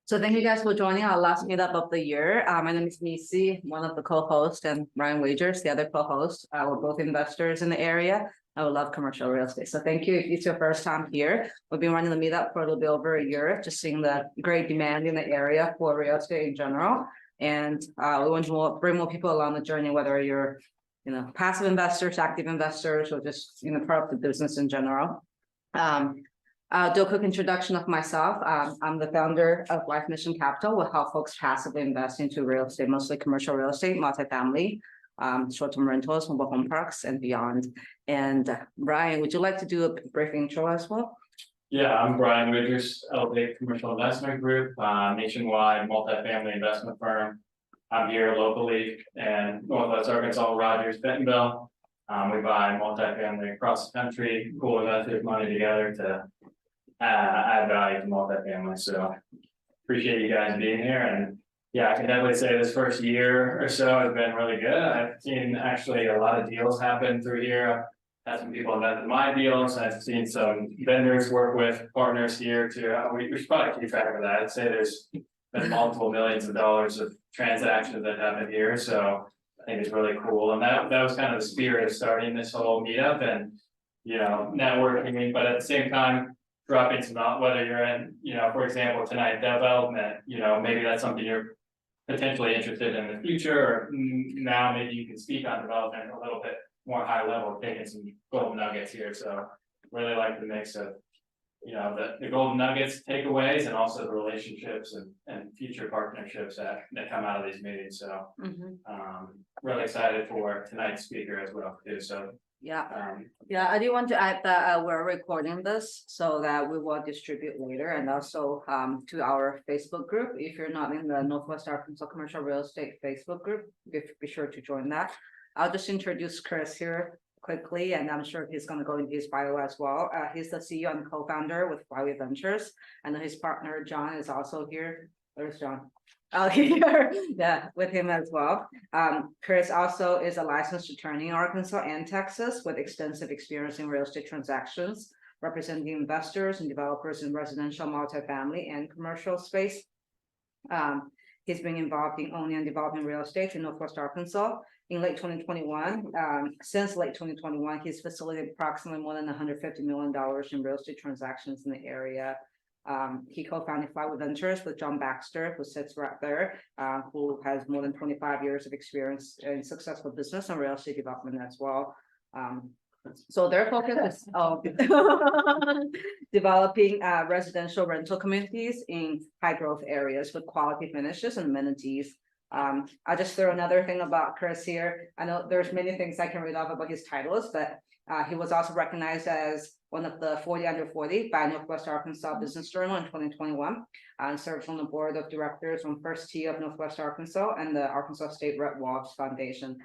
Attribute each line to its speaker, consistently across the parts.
Speaker 1: So thank you guys for joining our last meetup of the year. My name is Nisi, one of the co-hosts, and Ryan Wagers, the other co-host. We're both investors in the area. I would love commercial real estate. So thank you if it's your first time here. We've been running the meetup for a little bit over a year, just seeing the great demand in the area for real estate in general. And we want to bring more people along the journey, whether you're passive investors, active investors, or just part of the business in general. I'll do a quick introduction of myself. I'm the founder of Life Mission Capital. We help folks passively invest into real estate, mostly commercial real estate, multifamily, short-term rentals, mobile home parks, and beyond. And Brian, would you like to do a brief intro as well?
Speaker 2: Yeah, I'm Brian Wagers, Elevate Commercial Investment Group, nationwide multifamily investment firm. I'm here locally in Northwest Arkansas, Rogers, Bentonville. We buy multifamily across the country, pool investors' money together to add value to multifamily. So appreciate you guys being here. And yeah, I can definitely say this first year or so has been really good. I've seen actually a lot of deals happen through here. I've had some people invest in my deals. I've seen some vendors work with partners here too. We should probably keep track of that. I'd say there's been multiple millions of dollars of transactions that happen here. So I think it's really cool. And that was kind of the spirit of starting this whole meetup and, networking, but at the same time, dropping some out, whether you're in, for example, tonight, development, maybe that's something you're potentially interested in the future, or now maybe you can speak on development a little bit more high level, taking some golden nuggets here. So really like the mix of, the golden nuggets takeaways and also the relationships and future partnerships that come out of these meetings. So really excited for tonight's speaker as well too. So I do want to add that we're recording this so that we will distribute later, and also to our Facebook group. If you're not in the Northwest Arkansas Commercial Real Estate Facebook group, be sure to join that. I'll just introduce Chris here quickly, and I'm sure he's going to go into his bio as well. He's the CEO and co-founder with Flyway Ventures, and his partner John is also here. Where's John? Oh, here, yeah, with him as well. Chris also is a licensed attorney in Arkansas and Texas with extensive experience in real estate transactions, representing investors and developers in residential, multifamily, and commercial space. He's been involved in owning and developing real estate in Northwest Arkansas. In late 2021, since late 2021, he's facilitated approximately more than $150 million in real estate transactions in the area. He co-founded Flyway Ventures with John Baxter, who sits right there, who has more than 25 years of experience in successful business and real estate development as well. So their focus is on developing residential rental communities in high growth areas with quality finishes and amenities. I'll just throw another thing about Chris here. I know there's many things I can read off about his titles, but he was also recognized as one of the 40 under 40 by Northwest Arkansas Business Journal in 2021, and serves on the board of directors on First Tee of Northwest Arkansas and the Arkansas State Red Wolves Foundation.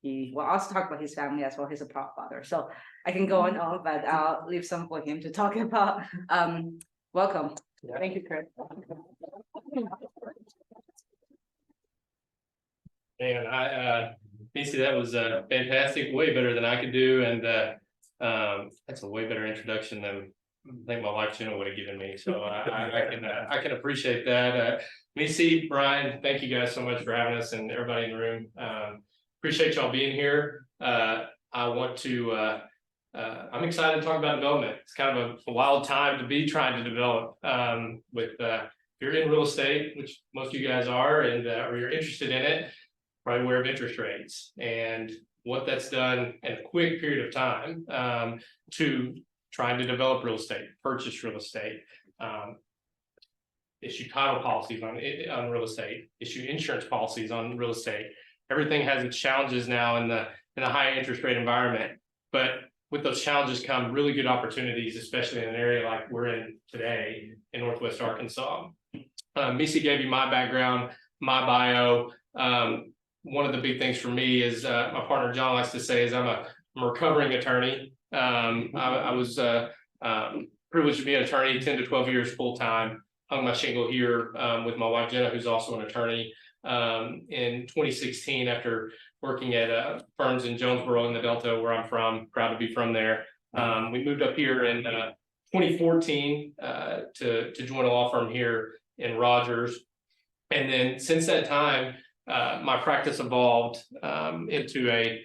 Speaker 2: He will also talk about his family as well. He's a proud father. So I can go on, but I'll leave some for him to talk about. Welcome. Yeah. Thank you, Chris.
Speaker 3: And Nisi, that was fantastic, way better than I could do, and that's a way better introduction than I think my wife Jenna would have given me. So I can appreciate that. Nisi, Brian, thank you guys so much for having us, and everybody in the room. Appreciate y'all being here. I'm excited to talk about development. It's kind of a wild time to be trying to develop. If you're in real estate, which most of you guys are, and or you're interested in it, probably aware of interest rates and what that's done in a quick period of time to trying to develop real estate, purchase real estate, issue title policies on real estate, issue insurance policies on real estate. Everything has its challenges now in the high interest rate environment, but with those challenges come really good opportunities, especially in an area like we're in today in Northwest Arkansas. Nisi gave you my background, my bio. One of the big things for me is my partner John likes to say is I'm a recovering attorney. I was privileged to be an attorney 10 to 12 years full time. Hung my shingle here with my wife Jenna, who's also an attorney. In 2016, after working at firms in Jonesboro in the Delta, where I'm from, proud to be from there. We moved up here in 2014 to join a law firm here in Rogers. And then since that time, my practice evolved into a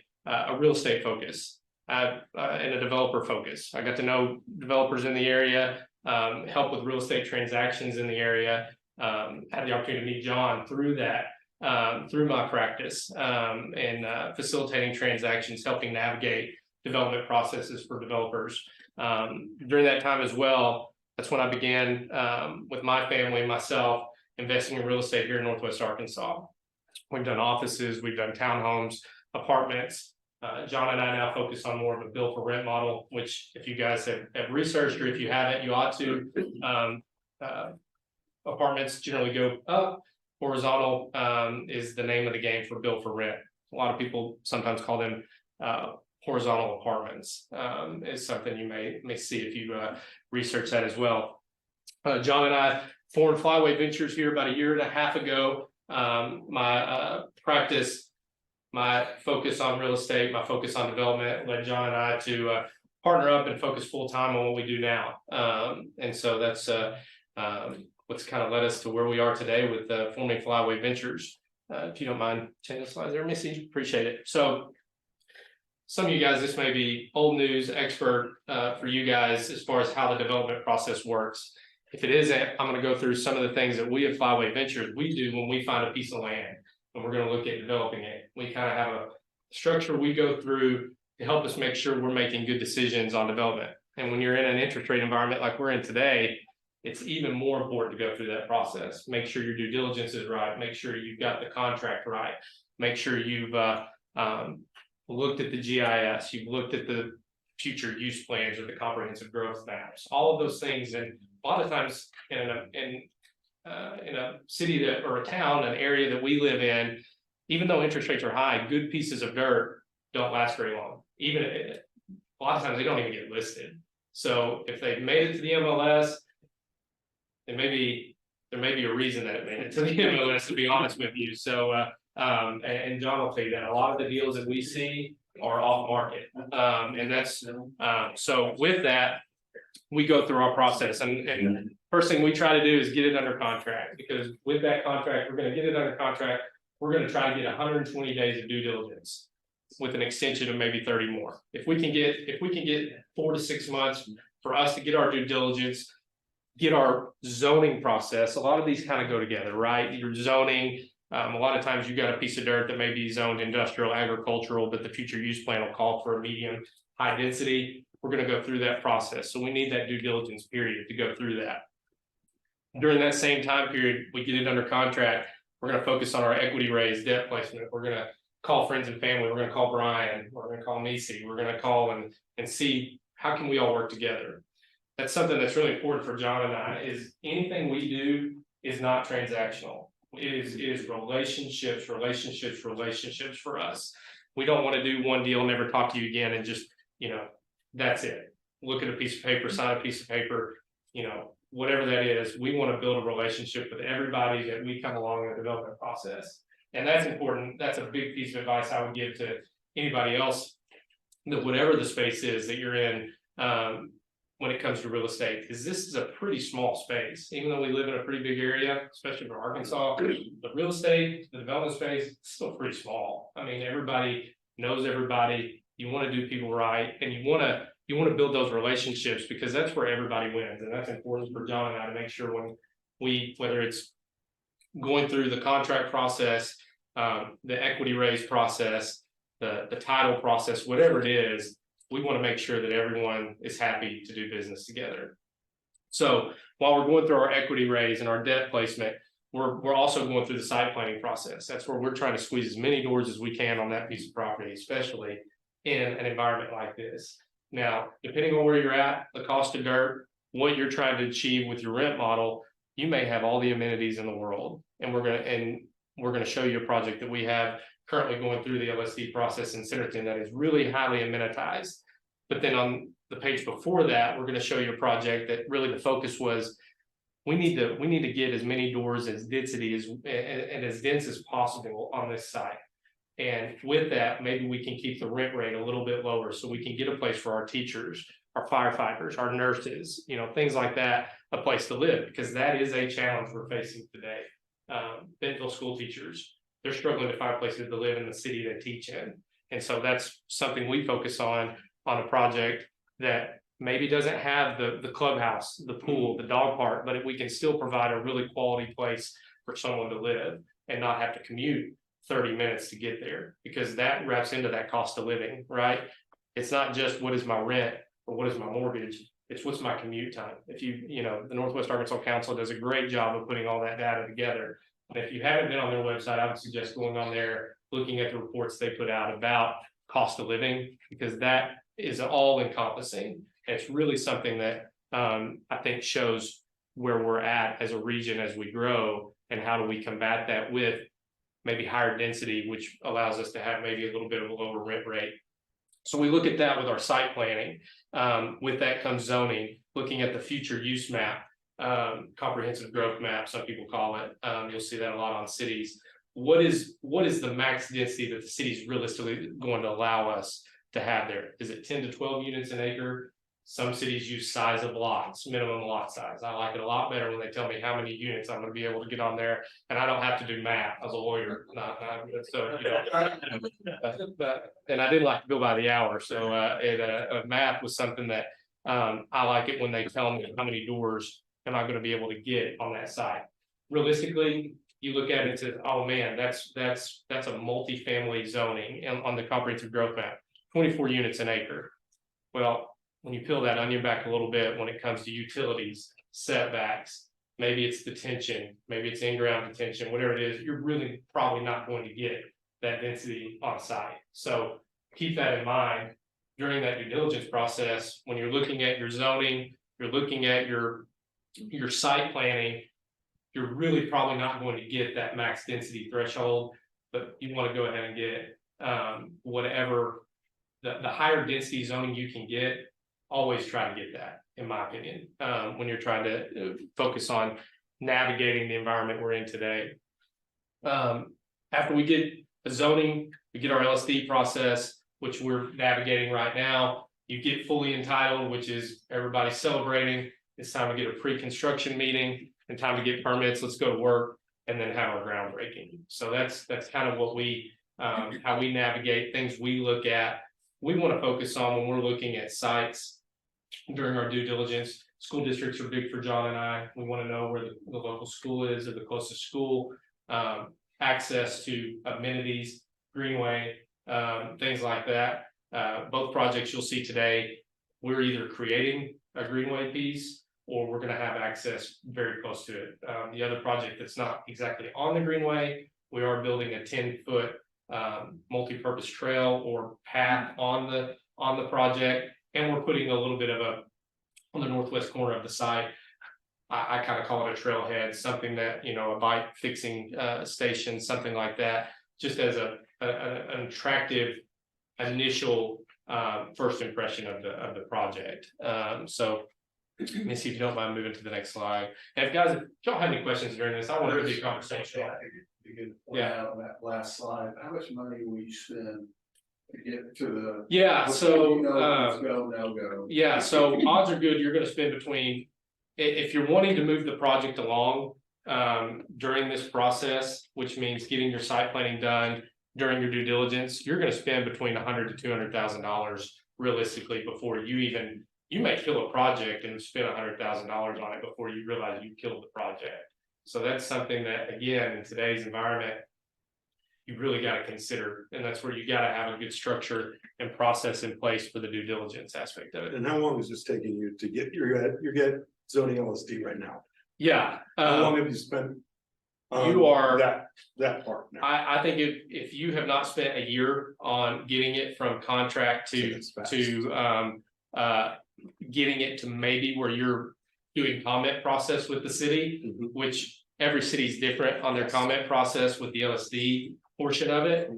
Speaker 3: real estate focus and a developer focus. I got to know developers in the area, help with real estate transactions in the area, had the opportunity to meet John through that, through my practice, and facilitating transactions, helping navigate development processes for developers. During that time as well, that's when I began with my family and myself investing in real estate here in Northwest Arkansas. We've done offices, we've done townhomes, apartments. John and I now focus on more of a build for rent model, which if you guys have researched, or if you haven't, you ought to. Apartments generally go up. Horizontal is the name of the game for build for rent. A lot of people sometimes call them horizontal apartments. Is something you may see if you research that as well. John and I formed Flyway Ventures here about 1.5 years ago. My practice, my focus on real estate, my focus on development led John and I to partner up and focus full time on what we do now. And so that's what's kind of led us to where we are today with forming Flyway Ventures. If you don't mind changing the slides there, Missy, appreciate it. So some of you guys, this may be old news, expert for you guys as far as how the development process works. If it isn't, I'm going to go through some of the things that we at Flyway Ventures, we do when we find a piece of land and we're going to look at developing it. We kind of have a structure we go through to help us make sure we're making good decisions on development. And when you're in an interest rate environment like we're in today, it's even more important to go through that process. Make sure your due diligence is right. Make sure you've got the contract right. Make sure you've looked at the GIS. You've looked at the future use plans or the comprehensive growth maps. All of those things, and a lot of times in a city that or a town, an area that we live in, even though interest rates are high, good pieces of dirt don't last very long. Even a lot of times they don't even get listed. So if they've made it to the MLS, there may be a reason that it made it to the MLS, to be honest with you. So and John will tell you that a lot of the deals that we see are off market. And that's so with that, we go through our process. And first thing we try to do is get it under contract, because with that contract, we're going to get it under contract. We're going to try to get 120 days of due diligence with an extension of maybe 30 more. If we can get 4 to 6 months for us to get our due diligence, get our zoning process. A lot of these kind of go together, right? Your zoning, a lot of times you got a piece of dirt that may be zoned industrial, agricultural, but the future use plan will call for a medium high density. We're going to go through that process. So we need that due diligence period to go through that. During that same time period, we get it under contract. We're going to focus on our equity raise, debt placement. We're going to call friends and family. We're going to call Brian. We're going to call Nisi. We're going to call and see how can we all work together. That's something that's really important for John and I, is anything we do is not transactional. It is relationships for us. We don't want to do one deal, never talk to you again, and just, that's it. Look at a piece of paper, sign a piece of paper, whatever that is. We want to build a relationship with everybody that we come along in the development process. And that's important. That's a big piece of advice I would give to anybody else, that whatever the space is that you're in, when it comes to real estate, because this is a pretty small space. Even though we live in a pretty big area, especially for Arkansas, the real estate, the development space, is still pretty small. I mean, everybody knows everybody. You want to do people right, and you want to build those relationships, because that's where everybody wins. And that's important for John and I to make sure when whether it's going through the contract process, the equity raise process, the title process, whatever it is, we want to make sure that everyone is happy to do business together. So while we're going through our equity raise and our debt placement, we're also going through the site planning process. That's where we're trying to squeeze as many doors as we can on that piece of property, especially in an environment like this. Now, depending on where you're at, the cost of dirt, what you're trying to achieve with your rent model, you may have all the amenities in the world. And we're going to show you a project that we have currently going through the LSD process in Centerton that is really highly amenitized. But then on the page before that, we're going to show you a project that really the focus was we need to get as many doors as density and as dense as possible on this site. And with that, maybe we can keep the rent rate a little bit lower, so we can get a place for our teachers, our firefighters, our nurses, things like that, a place to live, because that is a challenge we're facing today. Bentonville school teachers, they're struggling to find places to live in the city they teach in. And so that's something we focus on a project that maybe doesn't have the clubhouse, the pool, the dog park, but we can still provide a really quality place for someone to live and not have to commute 30 minutes to get there, because that wraps into that cost of living, right? It's not just what is my rent or what is my mortgage, it's what's my commute time. If the Northwest Arkansas Council does a great job of putting all that data together. And if you haven't been on their website, I would suggest going on there, looking at the reports they put out about cost of living, because that is all encompassing. It's really something that I think shows where we're at as a region as we grow, and how do we combat that with maybe higher density, which allows us to have maybe a little bit of a lower rent rate. So we look at that with our site planning. With that comes zoning, looking at the future use map, comprehensive growth map, some people call it. You'll see that a lot on cities. What is the max density that the city is realistically going to allow us to have there? Is it 10 to 12 units an acre? Some cities use size of lots, minimum lot size. I like it a lot better when they tell me how many units I'm going to be able to get on there, and I don't have to do math as a lawyer. And I didn't like to go by the hour, so math was something that I like it when they tell me how many doors am I going to be able to get on that site. Realistically, you look at it and say, oh man, that's a multifamily zoning on the comprehensive growth map, 24 units an acre. Well, when you peel that onion back a little bit, when it comes to utilities, setbacks, maybe it's detention, maybe it's in-ground detention, whatever it is, you're really probably not going to get that density on site. So keep that in mind during that due diligence process. When you're looking at your zoning, you're looking at your site planning, you're really probably not going to get that max density threshold, but you want to go ahead and get whatever the higher density zoning you can get. Always try to get that, in my opinion, when you're trying to focus on navigating the environment we're in today. After we get the zoning, we get our LSD process, which we're navigating right now. You get fully entitled, which is everybody's celebrating. It's time to get a pre-construction meeting and time to get permits. Let's go to work and then have our groundbreaking. So that's kind of what we how we navigate things we look at. We want to focus on when we're looking at sites during our due diligence. School districts are big for John and I. We want to know where the local school is, or the closest school, access to amenities, greenway, things like that. Both projects you'll see today, we're either creating a greenway piece or we're going to have access very close to it. The other project that's not exactly on the greenway, we are building a 10-foot multi-purpose trail or path on the project, and we're putting a little bit of on the northwest corner of the site. I kind of call it a trailhead, something that, a bike fixing station, something like that, just as an attractive initial first impression of the project. So let me see if you don't mind moving to the next slide. And if y'all have any questions during this, I want to be a conversation.
Speaker 4: Yeah, on that last slide, how much money will you spend to get to the?
Speaker 3: Yeah, so
Speaker 4: go.
Speaker 3: Yeah, so odds are good you're going to spend between, if you're wanting to move the project along during this process, which means getting your site planning done during your due diligence, you're going to spend between $100,000 to $200,000 realistically before you may kill a project and spend $100,000 on it before you realize you killed the project. So that's something that, again, in today's environment, you really got to consider, and that's where you got to have a good structure and process in place for the due diligence aspect of it.
Speaker 5: And how long is this taking you to get your zoning LSD right now?
Speaker 3: Yeah.
Speaker 5: How long have you spent?
Speaker 3: You are
Speaker 5: that part now.
Speaker 3: I think if you have not spent a year on getting it from contract to getting it to maybe where you're doing comment process with the city, which every city's different on their comment process with the LSD portion of it.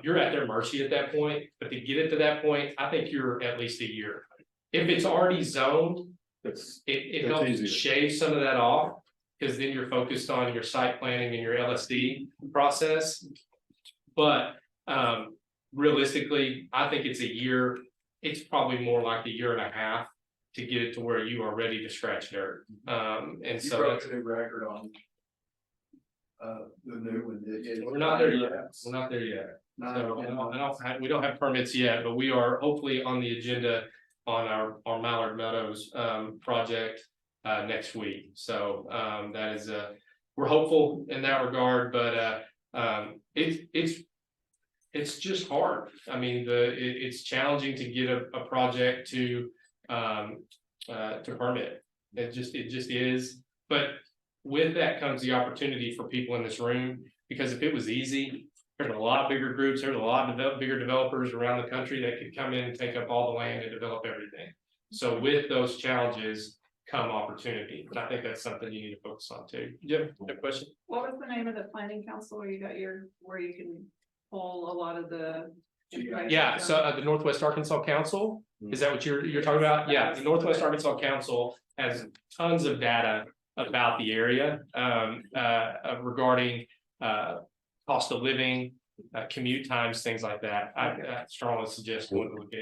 Speaker 3: You're at their mercy at that point, but to get it to that point, I think you're at least a year. If it's already zoned, it helps
Speaker 5: easier.
Speaker 3: shave some of that off, because then you're focused on your site planning and your LSD process. But realistically, I think it's a year it's probably more like a year and a half to get it to where you are ready to scratch dirt. And
Speaker 4: You
Speaker 3: so
Speaker 4: broke
Speaker 3: that's,
Speaker 4: a new record on. The new one,
Speaker 3: we're not there yet. We're not there yet.
Speaker 4: Not-
Speaker 3: So we don't have permits yet, but we are hopefully on the agenda on our Mallard Meadows project next week. So that is we're hopeful in that regard, but it's just hard. I mean, it's challenging to get a project to permit. It just is. But with that comes the opportunity for people in this room, because if it was easy, there's a lot bigger groups, there's a lot of bigger developers around the country that could come in and take up all the land and develop everything. So with those challenges come opportunity, and I think that's something you need to focus on too. You have a question?
Speaker 6: What was the name of the planning council where you got where you can pull a lot of the information
Speaker 3: Yeah,
Speaker 6: from?
Speaker 3: so the Northwest Arkansas Council, is that what you're talking about? Yeah, the Northwest Arkansas Council has tons of data about the area regarding cost of living, commute times, things like that. I strongly suggest going to look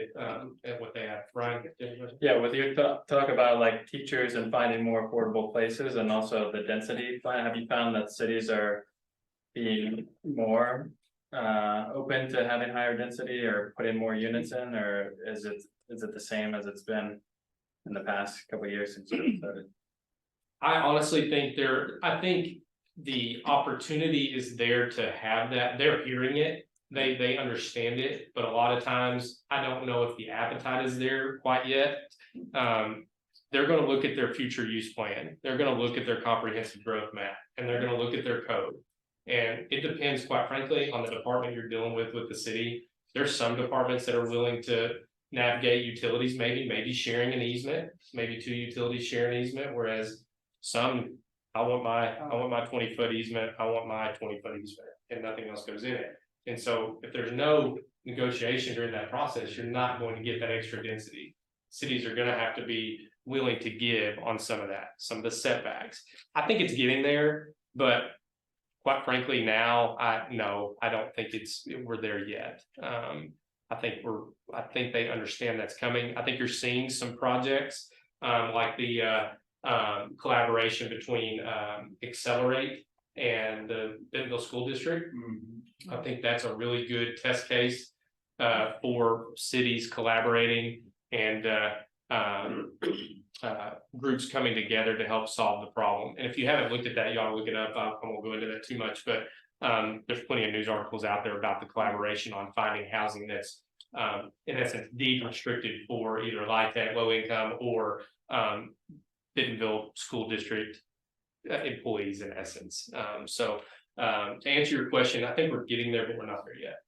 Speaker 3: at what they have. Brian?
Speaker 2: Yeah, with your talk about like teachers and finding more affordable places and also the density plan, have you found that cities are being more open to having higher density or putting more units in, or is it the same as it's been in the past couple of years since you started?
Speaker 3: I honestly think I think the opportunity is there to have that. They're hearing it, they understand it, but a lot of times I don't know if the appetite is there quite yet. They're going to look at their future use plan, they're going to look at their comprehensive growth map, and they're going to look at their code. And it depends, quite frankly, on the department you're dealing with the city. There's some departments that are willing to navigate utilities, maybe sharing an easement, maybe two utilities share an easement, whereas some, I want my 20-foot easement, I want my 20-foot easement, and nothing else goes in it. And so if there's no negotiation during that process, you're not going to get that extra density. Cities are going to have to be willing to give on some of that, some of the setbacks. I think it's getting there, but quite frankly, now I don't think we're there yet. I think they understand that's coming. I think you're seeing some projects like the collaboration between Accelerate and the Bentonville School District. I think that's a really good test case for cities collaborating and groups coming together to help solve the problem. And if you haven't looked at that, you ought to look it up. I won't go into that too much, but there's plenty of news articles out there about the collaboration on finding housing that's in essence deed restricted for either LIHTC, low income, or Bentonville School District employees in essence. So to answer your question, I think we're getting there, but we're not there yet.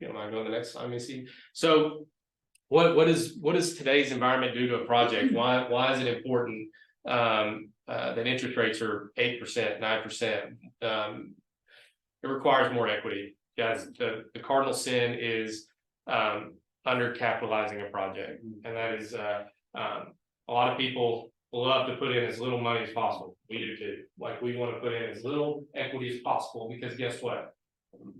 Speaker 3: You don't mind going to the next slide, let me see. So what does today's environment do to a project? Why is it important that interest rates are 8%, 9%? It requires more equity. Guys, the cardinal sin is undercapitalizing a project, and that is a lot of people love to put in as little money as possible. We do too. Like, we want to put in as little equity as possible, because guess what?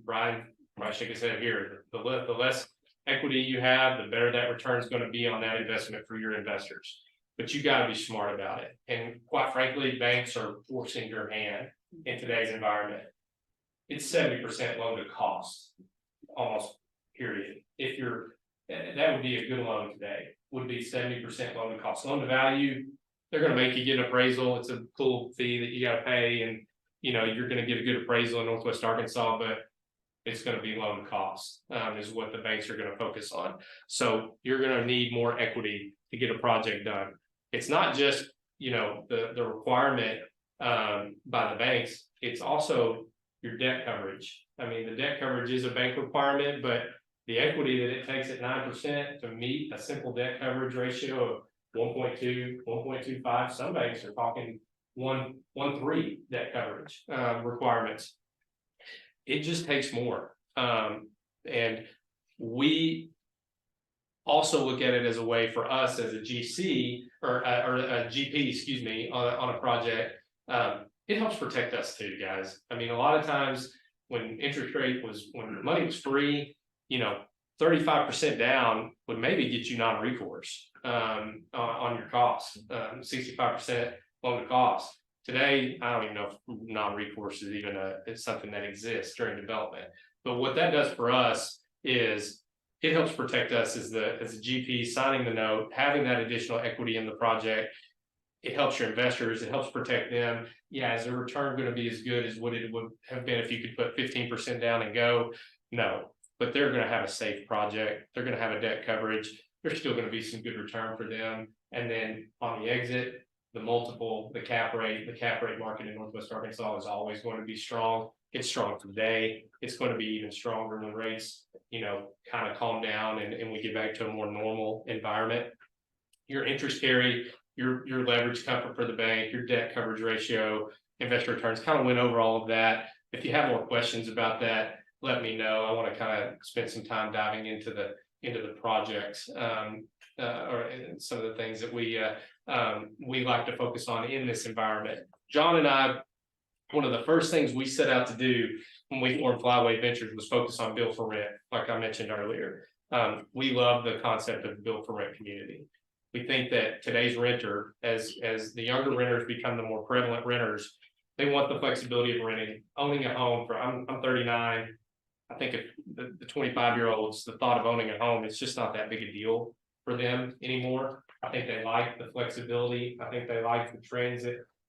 Speaker 3: Brian shook his head here. The less equity you have, the better that return is going to be on that investment for your investors. But you got to be smart about it. And quite frankly, banks are forcing your hand in today's environment. It's 70% loan to cost, almost, period. If that would be a good loan today, would be 70% loan to cost. Loan to value, they're going to make you get an appraisal. It's a cool fee that you got to pay, and you're going to get a good appraisal in Northwest Arkansas, but it's going to be loan to cost is what the banks are going to focus on. So you're going to need more equity to get a project done. It's not just the requirement by the banks. It's also your debt coverage. I mean, the debt coverage is a bank requirement, but the equity that it takes at 9% to meet a simple debt coverage ratio of 1.2, 1.25, some banks are talking 1.3 debt coverage requirements. It just takes more. And we also look at it as a way for us as a GC or a GP, excuse me, on a project. It helps protect us too, guys. I mean, a lot of times when when money was free, 35% down would maybe get you non-recourse on your costs, 65% loan to cost. Today, I don't even know if non-recourse is even it's something that exists during development. But what that does for us is it helps protect us as a GP signing the note, having that additional equity in the project. It helps your investors, it helps protect them. Yeah, is the return going to be as good as what it would have been if you could put 15% down and go? No, but they're going to have a safe project. They're going to have a debt coverage. There's still going to be some good return for them. And then on the exit, the multiple, the cap rate market in Northwest Arkansas is always going to be strong. It's strong today. It's going to be even stronger when rates, kind of calm down and we get back to a more normal environment. Your interest carry, your leverage comfort for the bank, your debt coverage ratio, investor returns, kind of went over all of that. If you have more questions about that, let me know. I want to kind of spend some time diving into the projects or some of the things that we like to focus on in this environment. John and I, one of the first things we set out to do when we formed Flyway Ventures was focus on build for rent, like I mentioned earlier. We love the concept of build for rent community. We think that today's renter, as the younger renters become the more prevalent renters, they want the flexibility of renting, owning a home. I'm 39. I think if the 25-year-olds, the thought of owning a home, it's just not that big a deal for them anymore. I think they like the flexibility. I think they like the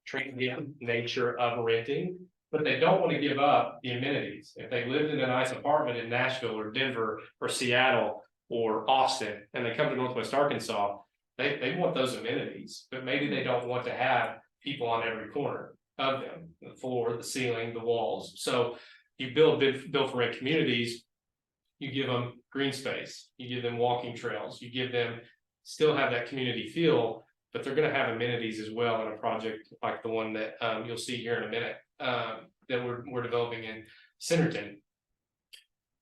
Speaker 3: transient nature of renting, but they don't want to give up the amenities. If they lived in a nice apartment in Nashville or Denver or Seattle or Austin, and they come to Northwest Arkansas, they want those amenities, but maybe they don't want to have people on every corner of them, the floor, the ceiling, the walls. So you build for rent communities, you give them green space, you give them walking trails, you give them still have that community feel, but they're going to have amenities as well in a project like the one that you'll see here in a minute that we're developing in Centerton.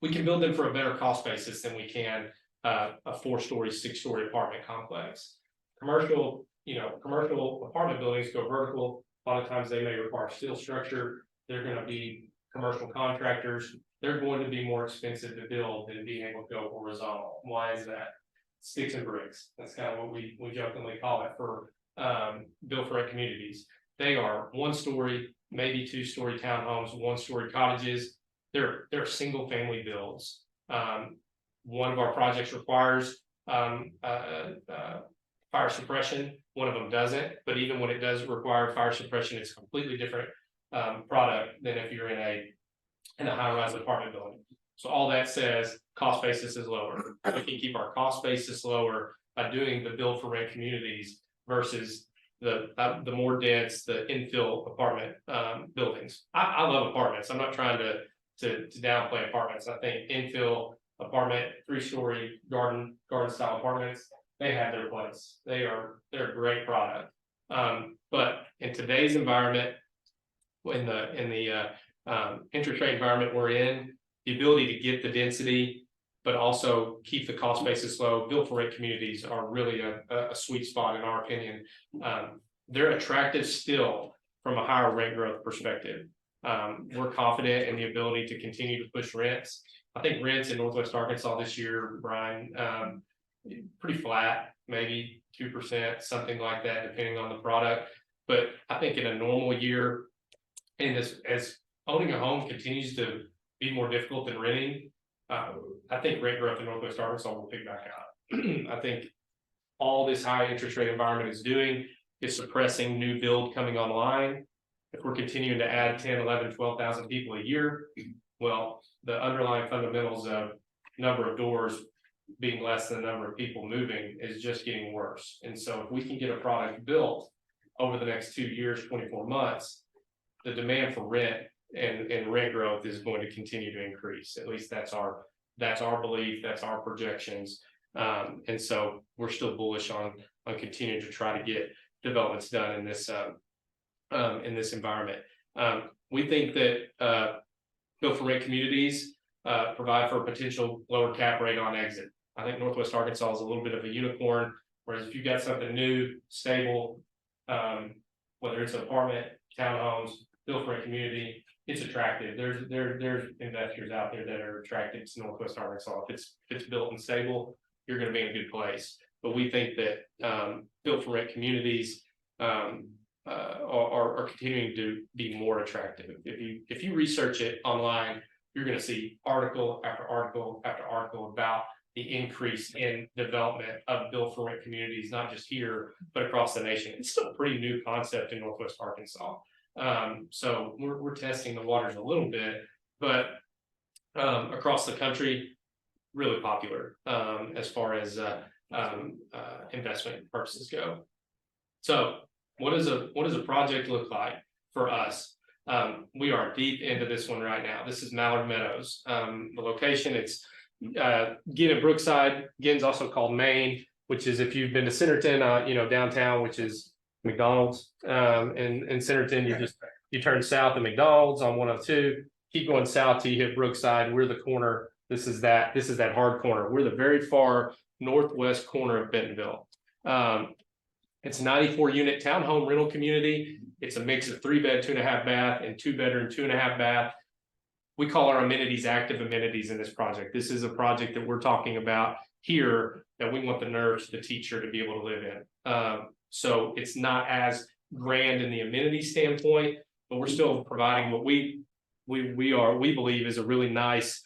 Speaker 3: We can build them for a better cost basis than we can a 4-story, 6-story apartment complex. Commercial apartment buildings go vertical. A lot of times they may require steel structure. They're going to be commercial contractors. They're going to be more expensive to build than being able to go horizontal. Why is that? Sticks and bricks. That's kind of what we jokingly call it for built for rent communities. They are 1-story, maybe 2-story townhomes, 1-story cottages. They're single family builds. One of our projects requires fire suppression. One of them doesn't, but even when it does require fire suppression, it's a completely different product than if you're in a high-rise apartment building. So all that says cost basis is lower. We can keep our cost basis lower by doing the build for rent communities versus the more dense, the infill apartment buildings. I love apartments. I'm not trying to downplay apartments. I think infill apartment, 3-story garden style apartments, they have their place. They're a great product. But in today's environment, in the interest rate environment we're in, the ability to get the density, but also keep the cost basis low, built for rent communities are really a sweet spot in our opinion. They're attractive still from a higher rent growth perspective. We're confident in the ability to continue to push rents. I think rents in Northwest Arkansas this year, Brian, pretty flat, maybe 2%, something like that, depending on the product. But I think in a normal year, and as owning a home continues to be more difficult than renting, I think rent growth in Northwest Arkansas will pick back up. I think all this high interest rate environment is doing is suppressing new build coming online. If we're continuing to add 10, 11, 12,000 people a year, well, the underlying fundamentals of number of doors being less than the number of people moving is just getting worse. And so if we can get a product built over the next 2 years, 24 months, the demand for rent and rent growth is going to continue to increase. At least that's our belief, that's our projections. And so we're still bullish on continuing to try to get developments done in this environment. We think that built for rent communities provide for a potential lower cap rate on exit. I think Northwest Arkansas is a little bit of a unicorn, whereas if you got something new, stable, whether it's an apartment, townhomes, built for rent community, it's attractive. There's investors out there that are attracted to Northwest Arkansas. If it's built and stable, you're gonna be in a good place. But we think that built for rent communities are continuing to be more attractive. If you research it online, you're gonna see article after article after article about the increase in development of built for rent communities, not just here, but across the nation. It's still a pretty new concept in Northwest Arkansas. So we're testing the waters a little bit, but across the country, really popular as far as investment purposes go. So what does a project look like for us? We are deep into this one right now. This is Mallard Meadows. The location, it's Ginn and Brookside. Ginn's also called Main, which is, if you've been to Centerton, downtown, which is McDonald's. In Centerton, you turn south of McDonald's on 102, keep going south till you hit Brookside. We're the corner. This is that hard corner. We're the very far northwest corner of Bentonville. It's a 94 unit townhome rental community. It's a mix of 3-bed, 2.5 bath, and 2-bedroom, 2.5 bath. We call our amenities active amenities in this project. This is a project that we're talking about here that we want the nurse, the teacher to be able to live in. So it's not as grand in the amenity standpoint, but we're still providing what we believe is a really nice,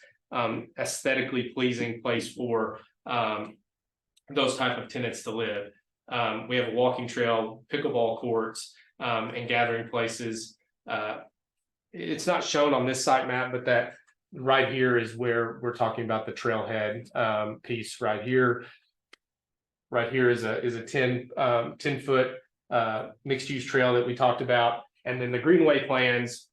Speaker 3: aesthetically pleasing place for those type of tenants to live. We have a walking trail, pickleball courts, and gathering places. It's not shown on this site map, but that right here is where we're talking about the trailhead piece right here. Right here is a 10 foot mixed use trail that we talked about. And then the greenway plans,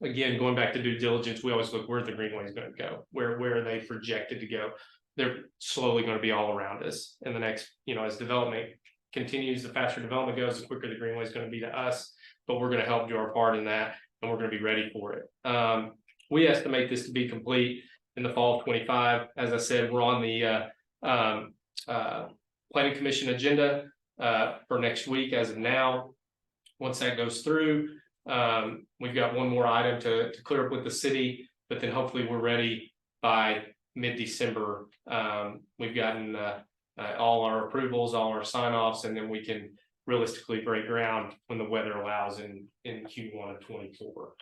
Speaker 3: again, going back to due diligence, we always look where the greenway is going to go, where are they projected to go. They're slowly going to be all around us in the next, as development continues, the faster development goes, the quicker the greenway is going to be to us, but we're going to help do our part in that, and we're going to be ready for it. We estimate this to be complete in the fall of 25. As I said, we're on the Planning Commission agenda for next week as of now. Once that goes through, we've got one more item to clear up with the city, but then hopefully we're ready by mid-December. We've gotten all our approvals, all our sign-offs, and then we can realistically break ground when the weather allows in Q1 of 24.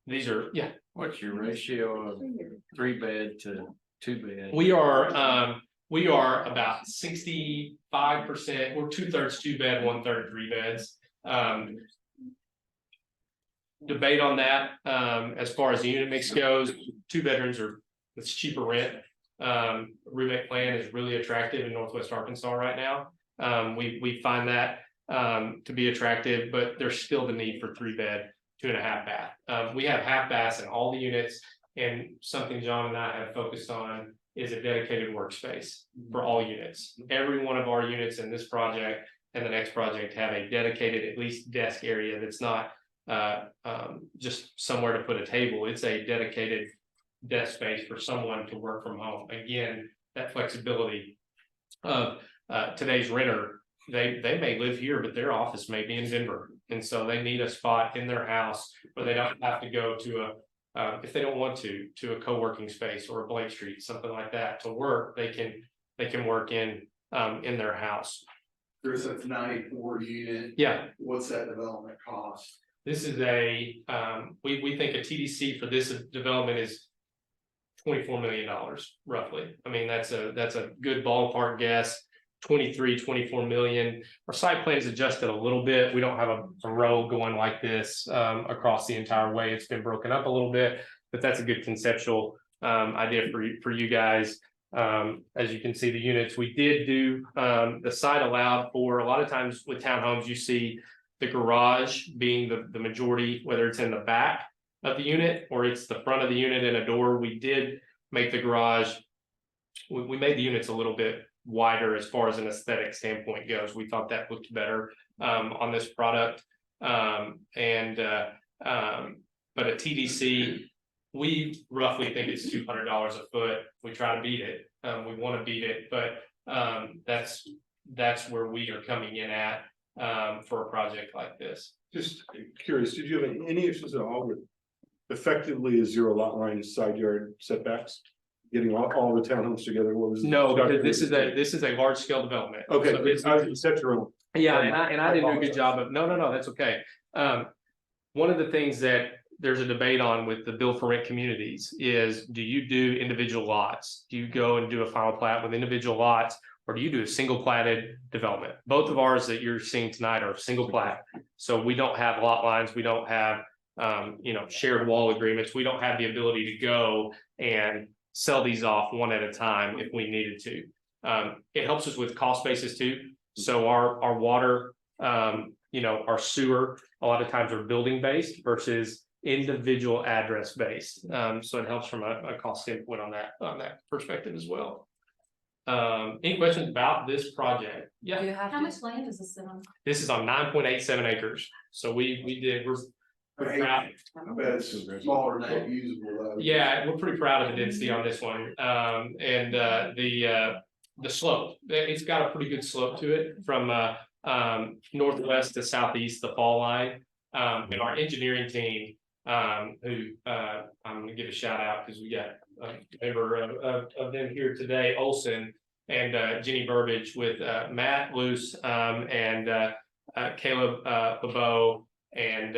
Speaker 3: These are, yeah.
Speaker 7: What's your ratio of 3-bed to 2-bed?
Speaker 3: We are about 65%. We're 2/3 2-bed, 1/3 3-beds. Debate on that. As far as the unit mix goes, 2 bedrooms it's cheaper rent. Roommate plan is really attractive in Northwest Arkansas right now. We find that to be attractive, but there's still the need for 3-bed, 2.5 bath. We have half baths in all the units, and something John and I have focused on is a dedicated workspace for all units. Every one of our units in this project and the next project have a dedicated, at least desk area that's not just somewhere to put a table. It's a dedicated desk space for someone to work from home. Again, that flexibility of today's renter, they may live here, but their office may be in Denver. And so they need a spot in their house where they don't have to go to if they don't want to a co-working space or a Blake Street, something like that to work. They can work in their house.
Speaker 4: There's a 94 unit.
Speaker 3: Yeah.
Speaker 4: What's that development cost?
Speaker 3: This is we think a TDC for this development is $24 million roughly. I mean, that's a good ballpark guess. 24 million. Our site plan is adjusted a little bit. We don't have a row going like this across the entire way. It's been broken up a little bit, but that's a good conceptual idea for you guys. As you can see, the units we did do, the site allowed for, a lot of times with townhomes, you see the garage being the majority, whether it's in the back of the unit or it's the front of the unit and a door. We did make the garage, we made the units a little bit wider as far as an aesthetic standpoint goes. We thought that looked better on this product. But a TDC, we roughly think it's $200 a foot. We try to beat it. We want to beat it, but that's where we are coming in at. for a project like this.
Speaker 5: Just curious, did you have any issues at all with effectively a zero lot line side yard setbacks? Getting all the townhomes together, what was?
Speaker 3: No, because this is a large scale development.
Speaker 5: Okay,
Speaker 3: So it's-
Speaker 5: I was set your own.
Speaker 3: Yeah, and I didn't do a good job of, no, that's okay. One of the things that there's a debate on with the build for rent communities is, do you do individual lots? Do you go and do a final plat with individual lots? Or do you do a single platted development? Both of ours that you're seeing tonight are single plat. So we don't have lot lines, we don't have, shared wall agreements. We don't have the ability to go and sell these off one at a time if we needed to. It helps us with cost basis too. So our water, our sewer, a lot of times are building based versus individual address based. So it helps from a cost standpoint on that perspective as well. Any questions about this project? Yeah.
Speaker 1: Do you have
Speaker 8: How
Speaker 1: to-
Speaker 8: much land does this sit on?
Speaker 3: This is on 9.87 acres. So we're pretty proud.
Speaker 4: I bet it's smaller than that usable though.
Speaker 3: Yeah, we're pretty proud of the density on this one. And the slope, it's got a pretty good slope to it from northwest to southeast, the fall line. And our engineering team, who I'm gonna give a shout out because we got a member of them here today, Olson and Jenny Burbage with Matt Luce and Caleb Bebeau and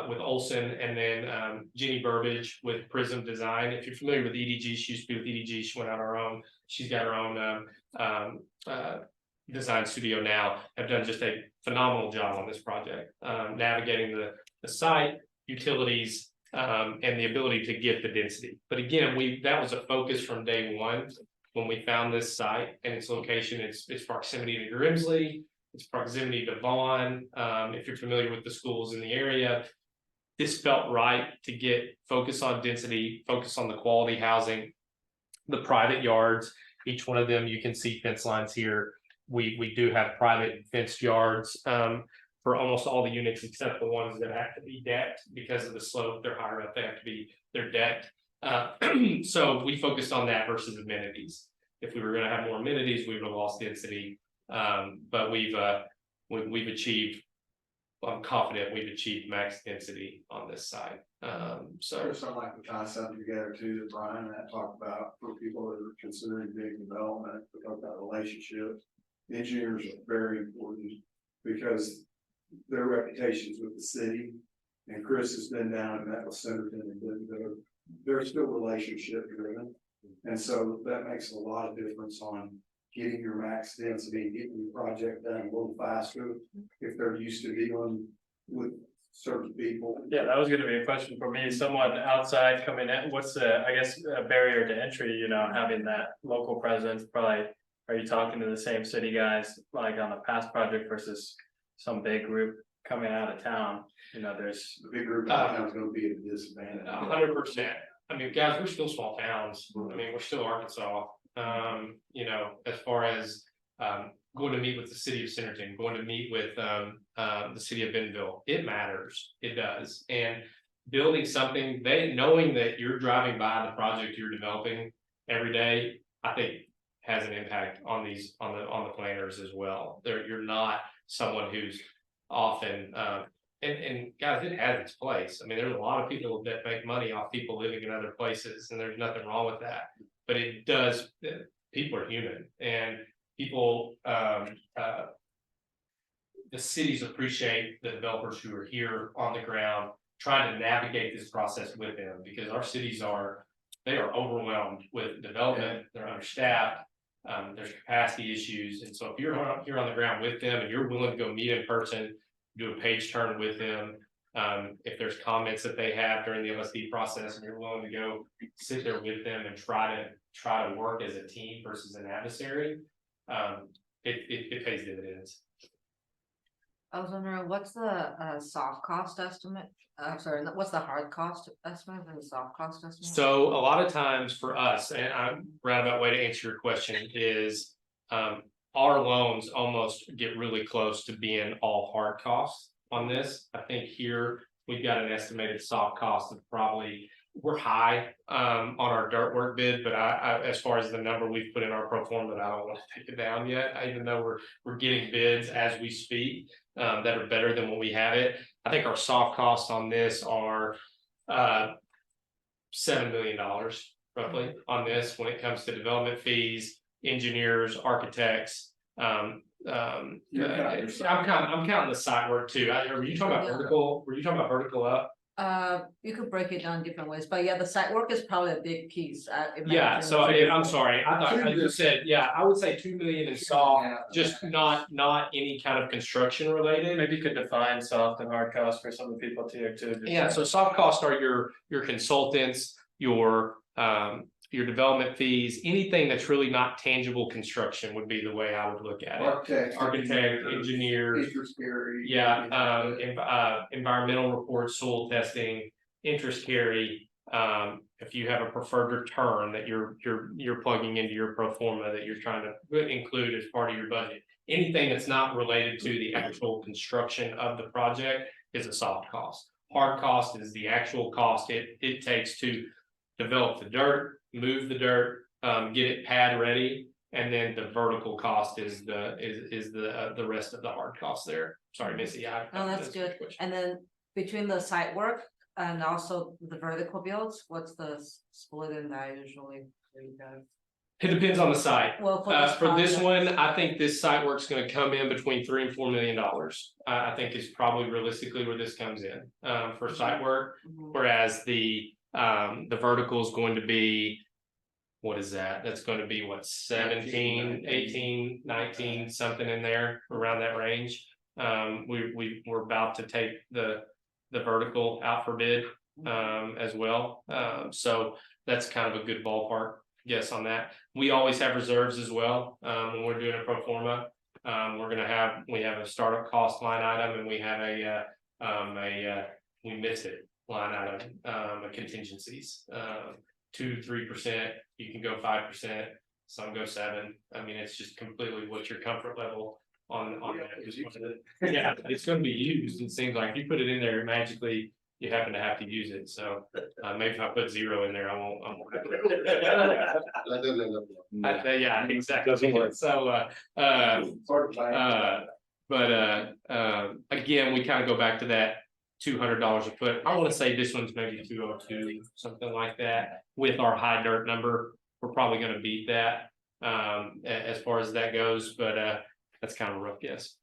Speaker 3: with Olson, and then Jenny Burbage with Prism Design. If you're familiar with EDG, she used to be with EDG. She went out on her own. She's got her own design studio now. Have done just a phenomenal job on this project, navigating the site, utilities, and the ability to get the density. But again, that was a focus from day one when we found this site and its location. Its proximity to Grimsley, its proximity to Vaughn. If you're familiar with the schools in the area, this felt right to get focus on density, focus on the quality housing, the private yards. Each one of them, you can see fence lines here. We do have private fenced yards for almost all the units except the ones that have to be decked because of the slope. They're higher up, they're decked. So we focused on that versus amenities. If we were going to have more amenities, we would have lost density. But we've achieved, I'm confident we've achieved max density on this site. So
Speaker 4: There's something like the tie something together too, that Brian and I talked about for people that are considering big development, we talk about relationships. Engineers are very important because their reputations with the city, and Chris has been down and met with Centerton and they're still relationship driven. And so that makes a lot of difference on getting your max density, getting your project done a little faster if they're used to dealing with certain people.
Speaker 2: Yeah, that was gonna be a question for me, someone outside coming in, what's a barrier to entry, having that local presence, probably, are you talking to the same city guys, like on a past project versus some big group coming out of town, there's.
Speaker 4: The big group of towns gonna be at a disadvantage.
Speaker 3: 100%. I mean, guys, we're still small towns. I mean, we're still Arkansas. As far as going to meet with the city of Centerton, going to meet with the city of Bentonville, it matters. It does. And building something, knowing that you're driving by the project you're developing every day, I think has an impact on the planners as well. You're not someone who's often and guys, it has its place. I mean, there's a lot of people that make money off people living in other places, and there's nothing wrong with that. But it does, people are human, and people, the cities appreciate the developers who are here on the ground trying to navigate this process with them, because our cities are overwhelmed with development, they're understaffed, there's capacity issues. And so if you're here on the ground with them and you're willing to go meet in person, do a page turn with them, if there's comments that they have during the LSD process and you're willing to go sit there with them and try to work as a team versus an adversary, it pays dividends.
Speaker 1: I was wondering, what's the soft cost estimate? Sorry, what's the hard cost estimate and the soft cost estimate?
Speaker 3: So a lot of times for us, and I'm roundabout way to answer your question is, our loans almost get really close to being all hard costs on this. I think here we've got an estimated soft cost of probably we're high on our dirt work bid, but I as far as the number we've put in our pro forma, that I don't want to take it down yet, even though we're getting bids as we speak that are better than what we have it. I think our soft costs on this are $7 million roughly on this when it comes to development fees, engineers, architects. I'm counting the site work too. Were you talking about vertical? Were you talking about vertical up?
Speaker 1: You could break it down different ways, but yeah, the site work is probably a big piece.
Speaker 3: Yeah, so I'm sorry, I thought I just said, yeah, I would say 2 million in soft, just not any kind of construction related.
Speaker 2: Maybe you could define soft and hard costs for some of the people here too.
Speaker 3: Yeah, so soft costs are your consultants, your development fees, anything that's really not tangible construction would be the way I would look at it. Architect, engineers, environmental reports, soil testing, interest carry. If you have a preferred return that you're plugging into your pro forma that you're trying to include as part of your budget, anything that's not related to the actual construction of the project is a soft cost. Hard cost is the actual cost it takes to develop the dirt, move the dirt, get it pad ready, and then the vertical cost is the rest of the hard cost there. Sorry, Missy.
Speaker 1: No, that's good. And then between the site work and also the vertical builds, what's the split in that usually?
Speaker 3: It depends on the site.
Speaker 1: Well,
Speaker 3: for this one, I think this site work's going to come in between $3 and $4 million. I think is probably realistically where this comes in for site work, whereas the vertical is going to be, what is that? That's going to be what, 17, 18, 19, something in there around that range. We're about to take the vertical out for bid as well. So that's kind of a good ballpark guess on that. We always have reserves as well when we're doing a pro forma. We have a startup cost line item, and we have we miss it line item, contingencies, 2-3%. You can go 5%. Some go 7%. I mean, it's just completely what your comfort level on that. Yeah, it's going to be used. It seems like if you put it in there, magically you happen to have to use it. So maybe if I put 0 in there, I won't. Yeah, exactly. So again, we kind of go back to that $200 a foot. I want to say this one's maybe 202, something like that. With our high dirt number, we're probably going to beat that as far as that goes. But that's kind of a rough guess.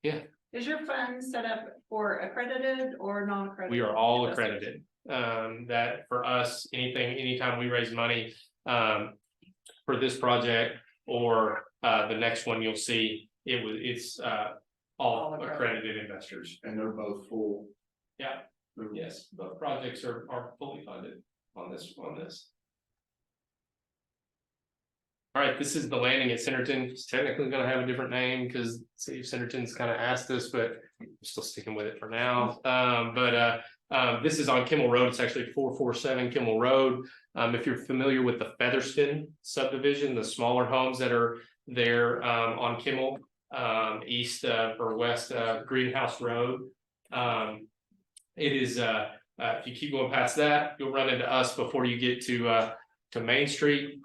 Speaker 3: Yeah.
Speaker 6: Is your fund set up for accredited or non-accredited?
Speaker 3: We are all accredited. That for us, anytime we raise money for this project or the next one, you'll see it's all accredited investors.
Speaker 4: And they're both full.
Speaker 3: Yeah. Yes, both projects are fully funded on this. All right, this is the landing at Syndication. It's technically going to have a different name because City of Syndication's kind of asked us, but we're still sticking with it for now. This is on Kimmel Road. It's actually 447 Kimmel Road. If you're familiar with the Featherston subdivision, the smaller homes that are there on Kimmel, east or west Greenhouse Road. It is if you keep going past that, you'll run into us before you get to Main Street.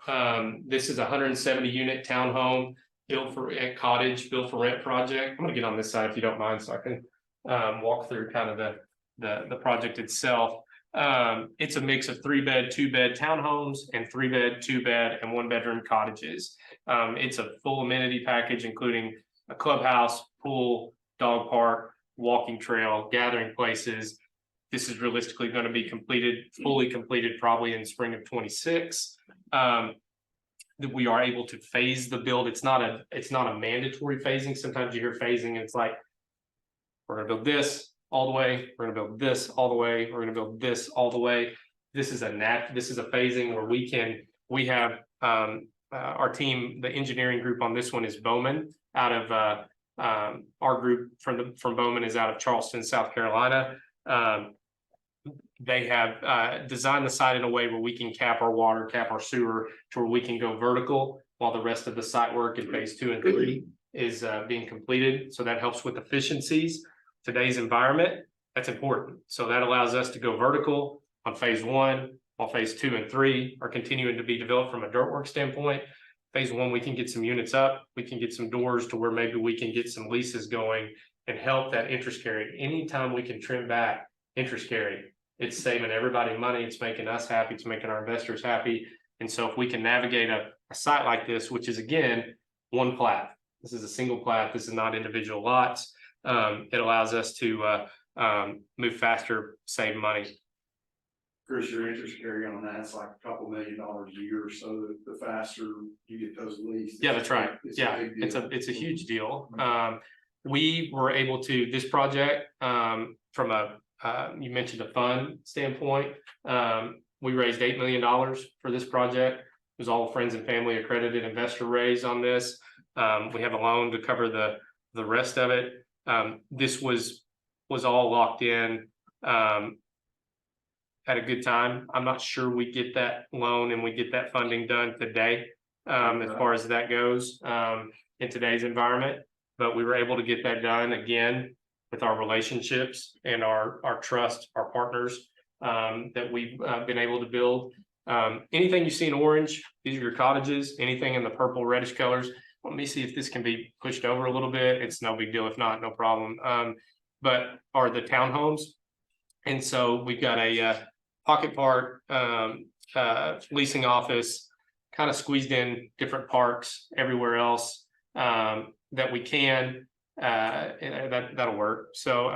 Speaker 3: This is a 170 unit townhome built for rent project. I'm gonna get on this side if you don't mind, so I can walk through kind of the project itself. It's a mix of 3-bed, 2-bed townhomes and 3-bed, 2-bed and 1-bedroom cottages. It's a full amenity package, including a clubhouse, pool, dog park, walking trail, gathering places. This is realistically going to be fully completed probably in spring of 26. That we are able to phase the build. It's not a mandatory phasing. Sometimes you hear phasing, and it's like, we're gonna build this all the way, we're gonna build this all the way, we're gonna build this all the way. This is a phasing where we have our team, the engineering group on this one is Bowman out of our group from Bowman is out of Charleston, South Carolina. They have designed the site in a way where we can cap our water, cap our sewer to where we can go vertical while the rest of the site work in phase 2 and 3 is being completed. So that helps with efficiencies. Today's environment, that's important. So that allows us to go vertical on phase one, while phase 2 and 3 are continuing to be developed from a dirt work standpoint. Phase 1, we can get some units up, we can get some doors to where maybe we can get some leases going and help that interest carry. Anytime we can trim back interest carry, it's saving everybody money, it's making us happy, it's making our investors happy. And so if we can navigate a site like this, which is again, one plat, this is a single plat, this is not individual lots. It allows us to move faster, save money.
Speaker 4: Chris, your interest carry on that's like a couple $1 million a year, so that the faster you get those leased.
Speaker 3: Yeah, that's right.
Speaker 4: It's
Speaker 3: Yeah,
Speaker 4: big
Speaker 3: it's
Speaker 4: deal.
Speaker 3: a huge deal. We were able to, this project, from a, you mentioned a fund standpoint, we raised $8 million for this project. It was all friends and family accredited investor raise on this. We have a loan to cover the rest of it. This was all locked in at a good time. I'm not sure we get that loan and we get that funding done today, as far as that goes, in today's environment. But we were able to get that done again with our relationships and our trust, our partners, that we've been able to build. Anything you see in orange, these are your cottages. Anything in the purple reddish colors, let me see if this can be pushed over a little bit. It's no big deal. If not, no problem. But are the townhomes. And so we've got a pocket park, leasing office, kind of squeezed in different parks everywhere else that we can. That'll work. So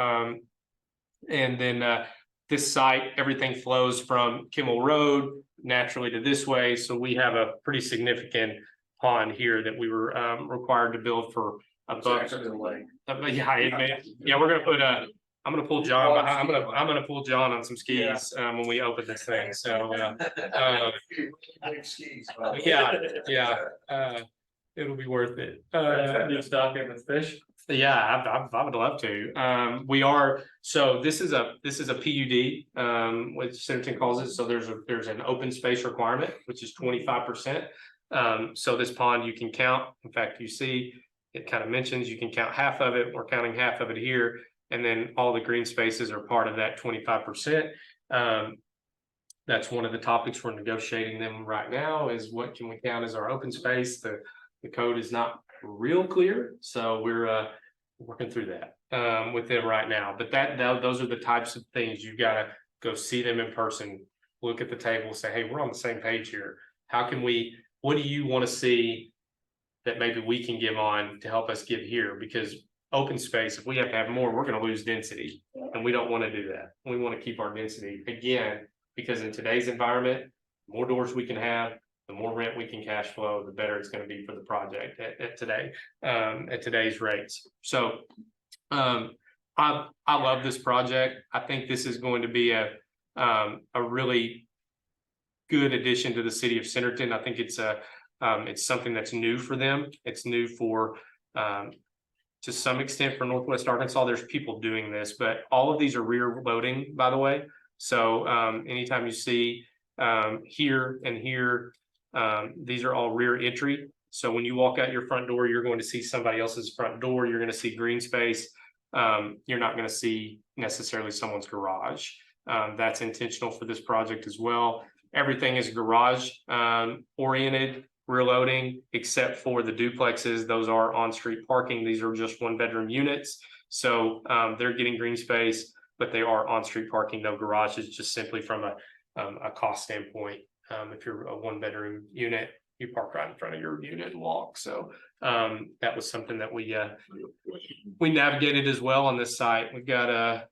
Speaker 3: and then this site, everything flows from Kimmel Road naturally to this way. So we have a pretty significant pond here that we were required to build for above. Yeah, we're gonna put I'm gonna pull John. I'm gonna pull John on some skis when we open this thing. So it'll be worth it.
Speaker 2: You stock in with fish?
Speaker 3: Yeah, I would love to. We are, so this is a PUD, which Centerton calls it. So there's an open space requirement, which is 25%. So this pond you can count. In fact, you see it kind of mentions you can count half of it. We're counting half of it here. And then all the green spaces are part of that 25%. That's one of the topics we're negotiating them right now is what can we count as our open space? The code is not real clear. So we're working through that with them right now. But those are the types of things you've got to go see them in person, look at the table, say, hey, we're on the same page here. How can we, what do you want to see that maybe we can give on to help us give here? Because open space, if we have to have more, we're going to lose density. And we don't want to do that. We want to keep our density again, because in today's environment, the more doors we can have, the more rent we can cash flow, the better it's going to be for the project at today's rates. So I love this project. I think this is going to be a really good addition to the city of Centerton. I think it's something that's new for them. It's new for to some extent for Northwest Arkansas. There's people doing this, but all of these are rear loading, by the way. So anytime you see here and here, these are all rear entry. So when you walk out your front door, you're going to see somebody else's front door. You're going to see green space. You're not going to see necessarily someone's garage. That's intentional for this project as well. Everything is garage oriented, rear loading, except for the duplexes. Those are on-street parking. These are just 1-bedroom units. So they're getting green space, but they are on-street parking, no garages, just simply from a cost standpoint. If you're a 1-bedroom unit, you park right in front of your unit and walk. So that was something that we navigated as well on this site. We've got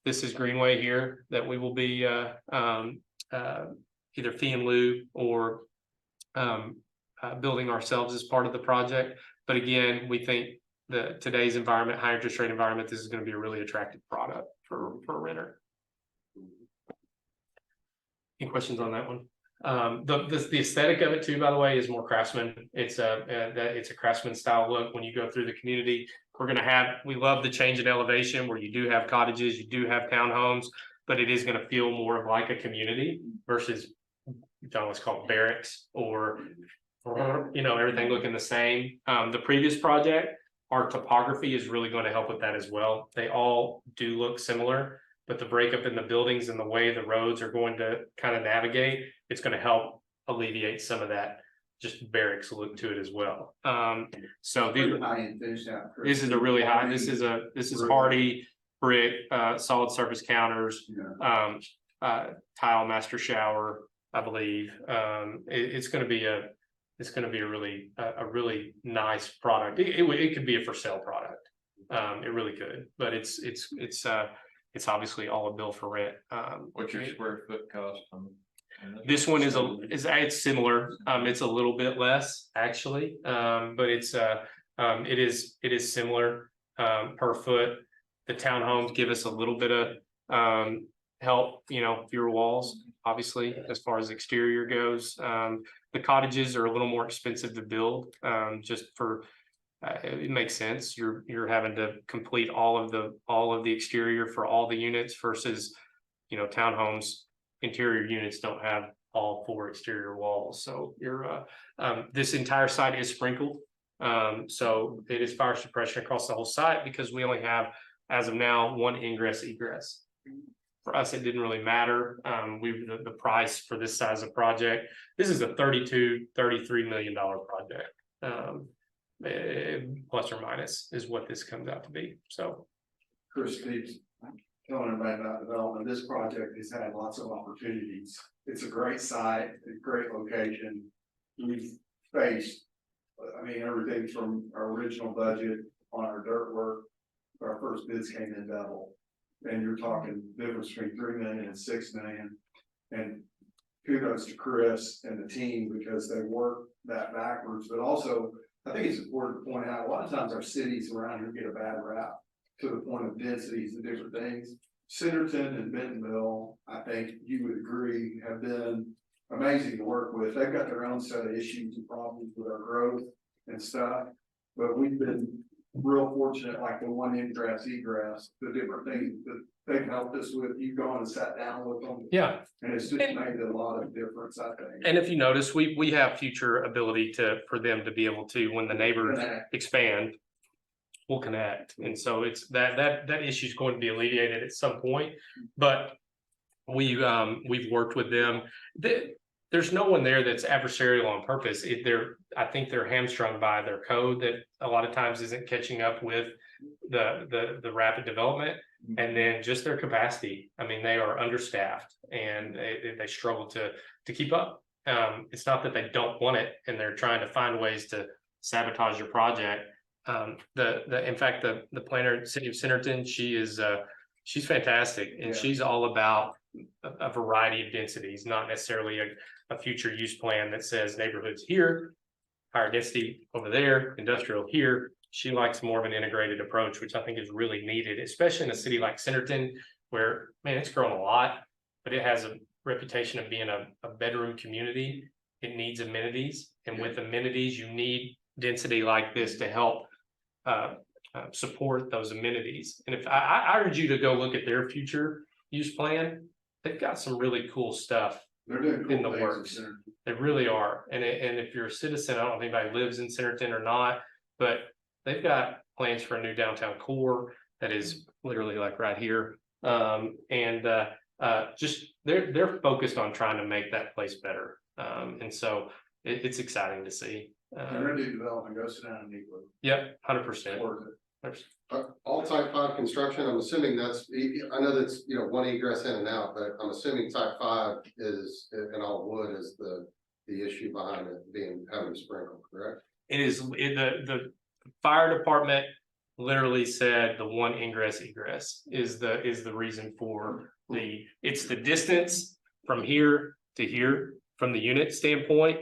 Speaker 3: this is Greenway here that we will be either fee and lieu or building ourselves as part of the project. But again, we think that today's environment, high interest rate environment, this is going to be a really attractive product for a renter. Any questions on that one? The aesthetic of it too, by the way, is more craftsman. It's a craftsman style look. When you go through the community, we love the change in elevation where you do have cottages, you do have townhomes, but it is going to feel more of like a community versus John was called barracks or everything looking the same. The previous project, our topography is really going to help with that as well. They all do look similar. but the breakup in the buildings and the way the roads are going to kind of navigate, it's going to help alleviate some of that just barracks look to it as well. So this is a really high, this is hardy brick, solid surface counters, tile master shower, I believe. It's going to be a really nice product. It could be a for sale product. It really could, but it's obviously all a bill for rent.
Speaker 7: What's your square foot cost?
Speaker 3: This one is it's similar. It's a little bit less actually, but it is similar per foot. The townhomes give us a little bit of help, fewer walls, obviously, as far as exterior goes. The cottages are a little more expensive to build, just for it makes sense. You're having to complete all of the exterior for all the units versus, townhomes. Interior units don't have all 4 exterior walls, so this entire site is sprinkled. So it is fire suppression across the whole site because we only have, as of now, 1 ingress egress. For us, it didn't really matter. The price for this size of project, this is a $33 million project. Plus or minus is what this comes out to be. So
Speaker 4: Chris keeps telling everybody about development. This project has had lots of opportunities. It's a great site, a great location. We've faced, everything from our original budget on our dirt work. Our first bids came in double. And you're talking difference between 3 million and 6 million. And kudos to Chris and the team because they worked that backwards. But also, I think it's important to point out, a lot of times our cities around here get a bad rap to the point of densities and different things. Centerton and Bentonville, I think you would agree, have been amazing to work with. They've got their own set of issues and problems with our growth and stuff. But we've been real fortunate, like the 1 ingress egress, the different things that they've helped us with. You've gone and sat down with them.
Speaker 3: yeah.
Speaker 4: And it's just made a lot of difference, I think.
Speaker 3: And if you notice, we have future ability for them to be able to, when the neighbors expand, we'll connect. And so it's that issue is going to be alleviated at some point, but we've worked with them. There's no one there that's adversarial on purpose. I think they're hamstrung by their code that a lot of times isn't catching up with the rapid development, and then just their capacity. They are understaffed and they struggle to keep up. It's not that they don't want it and they're trying to find ways to sabotage your project. In fact, the planner, City of Centerton, she's fantastic, and she's all about a variety of densities, not necessarily a future use plan that says neighborhoods here, higher density over there, industrial here. She likes more of an integrated approach, which I think is really needed, especially in a city like Centerton, where, man, it's grown a lot, but it has a reputation of being a bedroom community. It needs amenities, and with amenities, you need density like this to help support those amenities. And if I urge you to go look at their future use plan, they've got some really cool stuff.
Speaker 4: They're doing cool
Speaker 3: in the
Speaker 4: things
Speaker 3: works.
Speaker 4: in Centerton.
Speaker 3: They really are. And if you're a citizen, I don't know if anybody lives in Centerton or not, but they've got plans for a new downtown core that is literally like right here. Just they're focused on trying to make that place better. And so it's exciting to see.
Speaker 4: They're new development, go sit down and meet with them.
Speaker 3: Yep, 100%.
Speaker 4: Worth it.
Speaker 8: All type 5 construction, I'm assuming I know that's, 1 egress in and out, but I'm assuming type 5 is, and all wood is the issue behind it having sprinkled, correct?
Speaker 3: It is, the fire department literally said the 1 ingress egress is the reason for it's the distance from here to here. From the unit standpoint,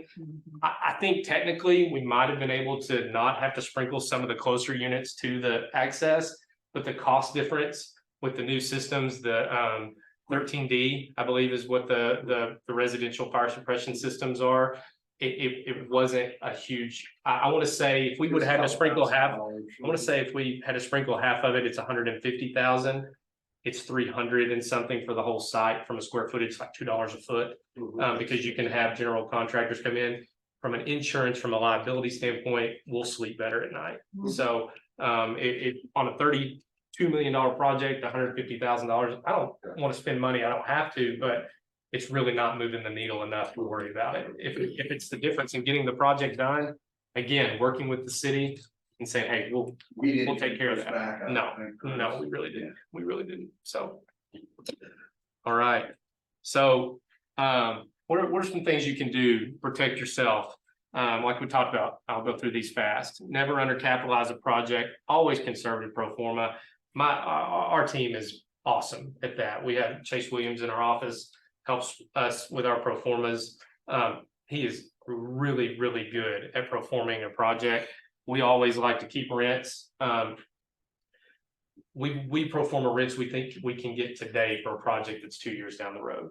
Speaker 3: I think technically we might have been able to not have to sprinkle some of the closer units to the access, but the cost difference with the new systems, the 13D, I believe is what the residential fire suppression systems are. It wasn't a huge, I want to say if we would have had to sprinkle half, I want to say if we had to sprinkle half of it, it's 150,000. It's 300 and something for the whole site from a square footage, like $2 a foot, because you can have general contractors come in. From an insurance, from a liability standpoint, we'll sleep better at night. So it on a 30 $2 million project, $150,000. I don't want to spend money. I don't have to, but it's really not moving the needle enough to worry about it. If it's the difference in getting the project done, again, working with the city and saying, hey, we'll take care of that. No, we really didn't. We really didn't. So. All right. So, what are some things you can do to protect yourself? Like we talked about, I'll go through these fast. Never undercapitalize a project, always conservative pro forma. Our team is awesome at that. We have Chase Williams in our office, helps us with our pro formas. He is really, really good at pro forming a project. We always like to keep rents. We pro forma rents we think we can get today for a project that's 2 years down the road.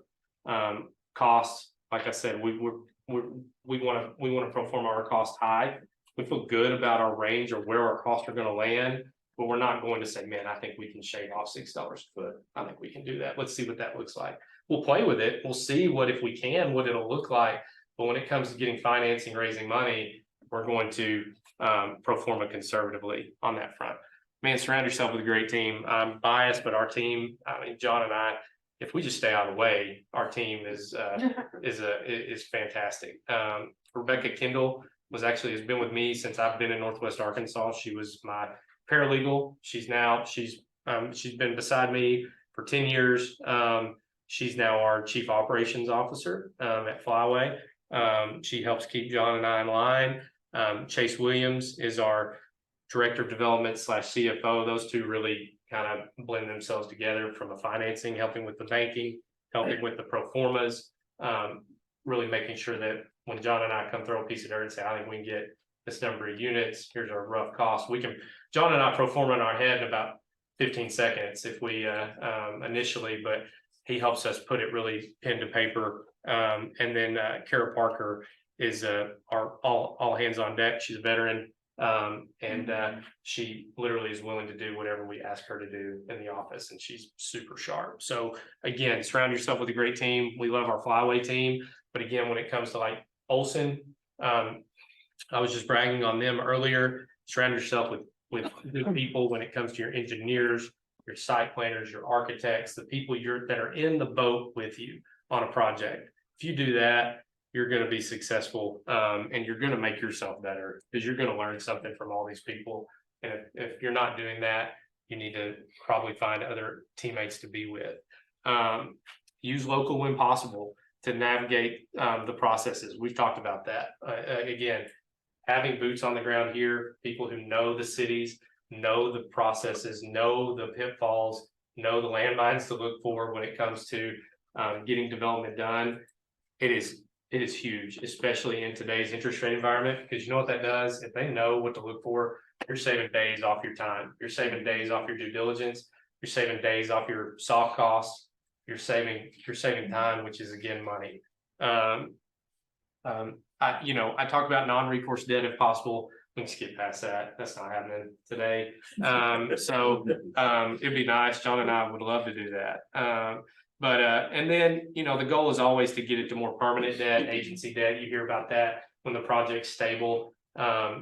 Speaker 3: Costs, like I said, we want to pro forma our cost high. We feel good about our range or where our costs are going to land, but we're not going to say, man, I think we can shave off $6 a foot. I think we can do that. Let's see what that looks like. We'll play with it. We'll see what it'll look like. But when it comes to getting financing, raising money, we're going to pro forma conservatively on that front. Man, surround yourself with a great team. I'm biased, but our team, I mean, John and I, if we just stay out of the way, our team is fantastic. Rebecca Kendall has been with me since I've been in Northwest Arkansas. She was my paralegal. She's been beside me for 10 years. She's now our chief operations officer at Flyway. She helps keep John and I in line. Chase Williams is our director of development / CFO. Those two really kind of blend themselves together from a financing, helping with the banking, helping with the pro formas, really making sure that when John and I come throw a piece of dirt and say, I think we can get this number of units, here's our rough cost. John and I pro forma in our head in about 15 seconds if we initially, but he helps us put it really pen to paper. And then Kara Parker is our all hands on deck. She's a veteran. And she literally is willing to do whatever we ask her to do in the office, and she's super sharp. So again, surround yourself with a great team. We love our Flyway team, but again, when it comes to like Olson, I was just bragging on them earlier. Surround yourself with good people when it comes to your engineers, your site planners, your architects, the people that are in the boat with you on a project. If you do that, you're going to be successful, and you're going to make yourself better because you're going to learn something from all these people. And if you're not doing that, you need to probably find other teammates to be with. Use local when possible to navigate the processes. We've talked about that. Again, having boots on the ground here, people who know the cities, know the processes, know the pitfalls, know the landmines to look for when it comes to getting development done. It is huge, especially in today's interest rate environment, because you know what that does? If they know what to look for, you're saving days off your time. You're saving days off your due diligence. You're saving days off your soft costs. You're saving time, which is again money. I talk about non-recourse debt if possible. We can skip past that. That's not happening today. It'd be nice. John and I would love to do that. And then, the goal is always to get it to more permanent debt, agency debt. You hear about that when the project's stable,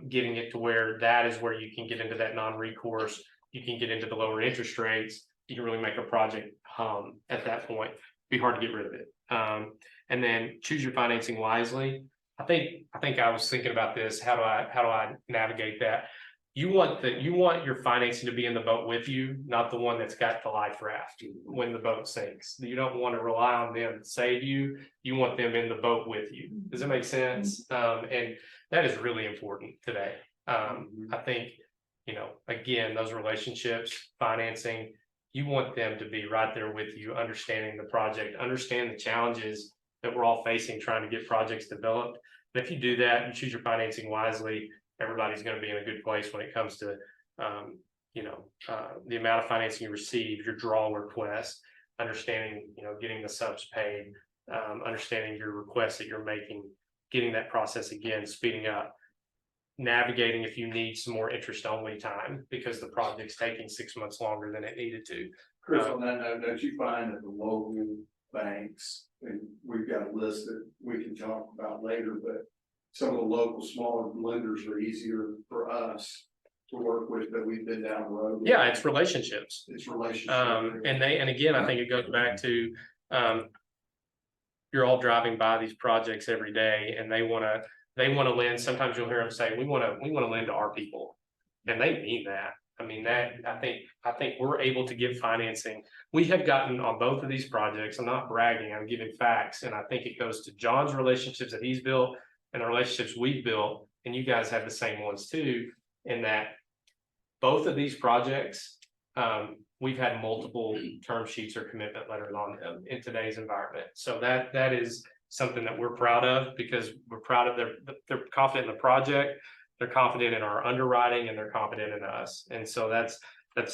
Speaker 3: getting it to where that is where you can get into that non-recourse. You can get into the lower interest rates. You can really make a project hum at that point. Be hard to get rid of it. And then choose your financing wisely. I think I was thinking about this. How do I navigate that? You want your financing to be in the boat with you, not the one that's got the life raft when the boat sinks. You don't want to rely on them to save you. You want them in the boat with you. Does that make sense? And that is really important today. I think, again, those relationships, financing, you want them to be right there with you, understanding the project, understand the challenges that we're all facing trying to get projects developed. And if you do that and choose your financing wisely, everybody's going to be in a good place when it comes to, the amount of financing you receive, your draw requests, understanding, getting the subs paid, understanding your requests that you're making, getting that process again, speeding up, navigating if you need some more interest only time because the project's taking 6 months longer than it needed to.
Speaker 4: Chris, on that note, don't you find that the local banks, and we've got a list that we can talk about later, but some of the local smaller lenders are easier for us to work with that we've been down the road. with.
Speaker 3: Yeah, it's relationships.
Speaker 4: It's relationship.
Speaker 3: And again, I think it goes back to, you're all driving by these projects every day and they wanna lend. Sometimes you'll hear them say, we wanna lend to our people. And they mean that. I mean, that, I think we're able to give financing. We have gotten on both of these projects. I'm not bragging, I'm giving facts. And I think it goes to John's relationships that he's built and the relationships we've built. And you guys have the same ones too, in that both of these projects, we've had multiple term sheets or commitment letters on them in today's environment. So that is something that we're proud of, because we're proud of they're confident in the project, they're confident in our underwriting, and they're confident in us. And so that's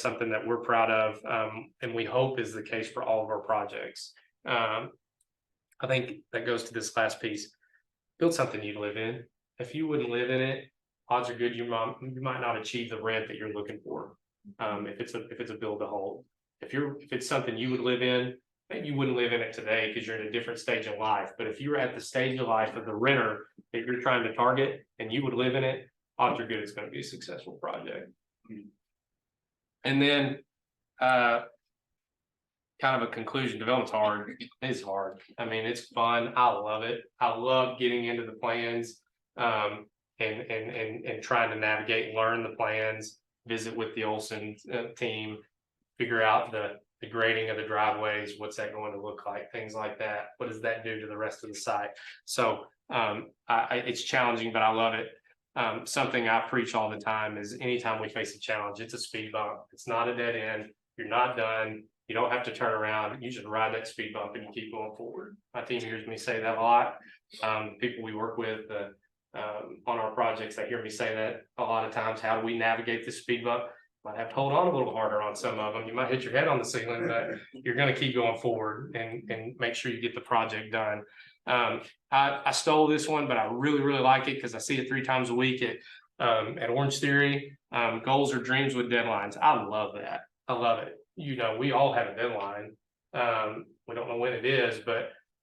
Speaker 3: something that we're proud of, and we hope is the case for all of our projects. I think that goes to this last piece. Build something you live in. If you wouldn't live in it, odds are good you might not achieve the rent that you're looking for. If it's a build to hold. If it's something you would live in, maybe you wouldn't live in it today because you're in a different stage of life. But if you're at the stage of life of the renter that you're trying to target and you would live in it, odds are good it's going to be a successful project. And then kind of a conclusion, development's hard. It's hard. I mean, it's fun. I love it. I love getting into the plans, and trying to navigate and learn the plans, visit with the Olson team, figure out the grading of the driveways, what's that going to look like, things like that. What does that do to the rest of the site? So it's challenging, but I love it. Something I preach all the time is anytime we face a challenge, it's a speed bump. It's not a dead end. You're not done. You don't have to turn around. You just ride that speed bump and you keep going forward. My team hears me say that a lot. People we work with on our projects, they hear me say that a lot of times. How do we navigate this speed bump? Might have to hold on a little harder on some of them. You might hit your head on the ceiling, but you're going to keep going forward and make sure you get the project done. I stole this one, but I really, really like it because I see it 3 times a week at Orange Theory. Goals or dreams with deadlines. I love that. I love it. You know, we all have a deadline. We don't know when it is,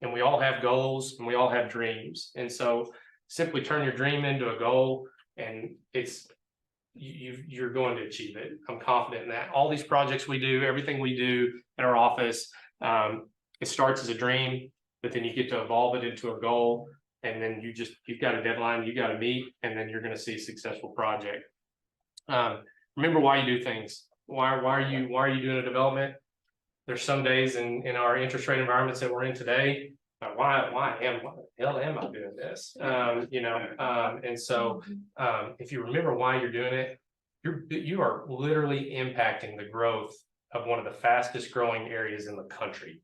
Speaker 3: and we all have goals and we all have dreams. And so simply turn your dream into a goal, and you're going to achieve it. I'm confident in that. All these projects we do, everything we do in our office, it starts as a dream, but then you get to evolve it into a goal, and then you've got a deadline you got to meet, and then you're going to see a successful project. Remember why you do things. Why are you doing a development? There's some days in our interest rate environments that we're in today. Why the hell am I doing this? And so if you remember why you're doing it, you are literally impacting the growth of one of the fastest growing areas in the country.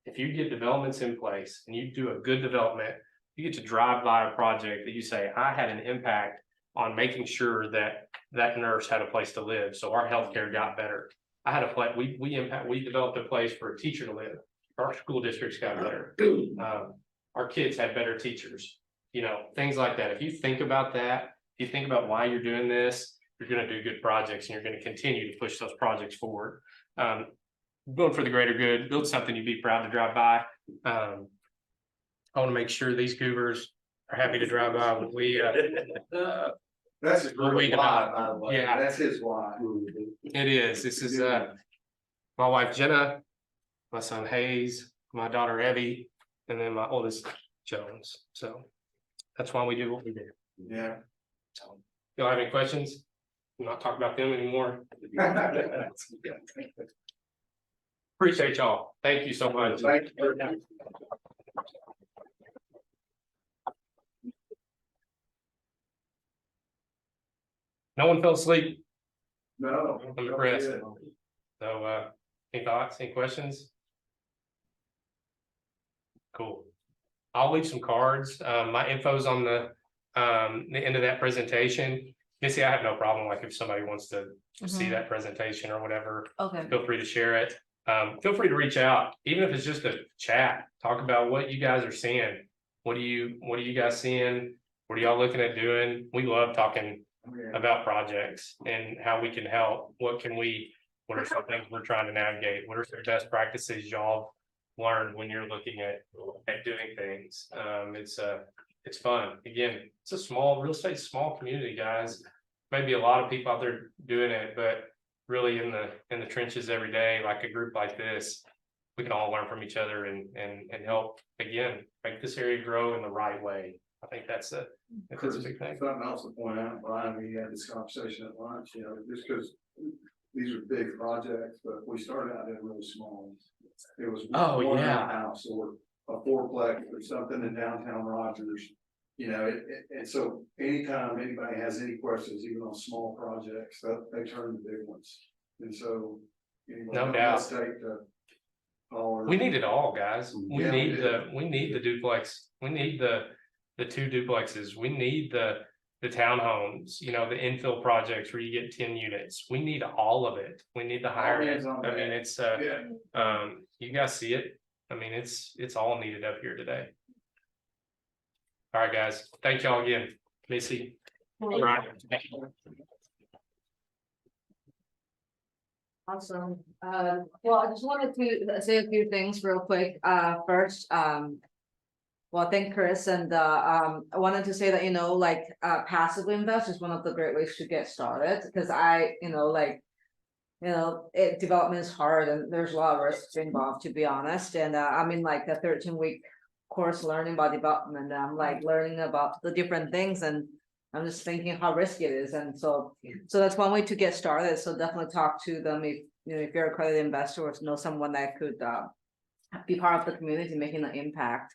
Speaker 3: If you get developments in place and you do a good development, you get to drive by a project that you say, I had an impact on making sure that nurse had a place to live, so our healthcare got better. I had a place. We developed a place for a teacher to live. Our school districts got better. Our kids had better teachers. You know, things like that. If you think about that, if you think about why you're doing this, you're going to do good projects, and you're going to continue to push those projects forward. Build for the greater good. Build something you'd be proud to drive by. I want to make sure these goobers are happy to drive by when we.
Speaker 4: That's his why, by the way.
Speaker 3: Yeah.
Speaker 4: That's his why.
Speaker 3: It is. This is my wife Jenna, my son Hayes, my daughter Evie, and then my oldest Jones. So that's why we do what we do.
Speaker 4: Yeah.
Speaker 3: So, y'all have any questions? I'm not talking about them anymore. Appreciate y'all. Thank you so much.
Speaker 4: Thank you.
Speaker 3: No one fell asleep.
Speaker 4: No.
Speaker 3: I'm impressed. So any thoughts, any questions? Cool. I'll leave some cards. My info's on the end of that presentation. Missy, I have no problem. Like if somebody wants to see that presentation or whatever,
Speaker 1: Okay.
Speaker 3: feel free to share it. Feel free to reach out, even if it's just a chat, talk about what you guys are seeing. What are you guys seeing? What are y'all looking at doing? We love talking about projects and how we can help. What are some things we're trying to navigate? What are some best practices y'all learned when you're looking at doing things? It's fun. Again, it's a small real estate, small community, guys. maybe a lot of people out there doing it, but really in the trenches every day, like a group like this, we can all learn from each other and help, again, make this area grow in the right way. I think that's a big thing.
Speaker 4: Something else to point out, Brian, we had this conversation at lunch, you know, just because these are big projects, but we started out in really small. It was
Speaker 3: Oh,
Speaker 4: one
Speaker 3: yeah.
Speaker 4: house or a fourplex or something in downtown Rogers. You know, and so anytime anybody has any questions, even on small projects, they turn to big ones. And so. Anyway,
Speaker 3: No
Speaker 4: don't
Speaker 3: doubt.
Speaker 4: hesitate to call or-
Speaker 3: We need it all, guys. We
Speaker 4: Yeah,
Speaker 3: need
Speaker 4: we
Speaker 3: the duplex. We need the 2 duplexes. We need the townhomes, you know, the infill projects where you get 10 units. We need all of it. We need the higher end.
Speaker 4: hands on
Speaker 3: I mean,
Speaker 4: deck.
Speaker 3: it's
Speaker 4: Yeah.
Speaker 3: you guys see it. I mean, it's all needed up here today. All right, guys. Thank y'all again. Missy. Brian.
Speaker 1: Awesome. Well, I just wanted to say a few things real quick. First, well, thank Chris, and I wanted to say that, you know, like passive invest is one of the great ways to get started, because development is hard and there's a lot of risks involved, to be honest. And I'm in like a 13-week course learning about development. I'm like learning about the different things, and I'm just thinking how risky it is. And so that's one way to get started. So definitely talk to them if you're a accredited investor or know someone that could be part of the community making an impact.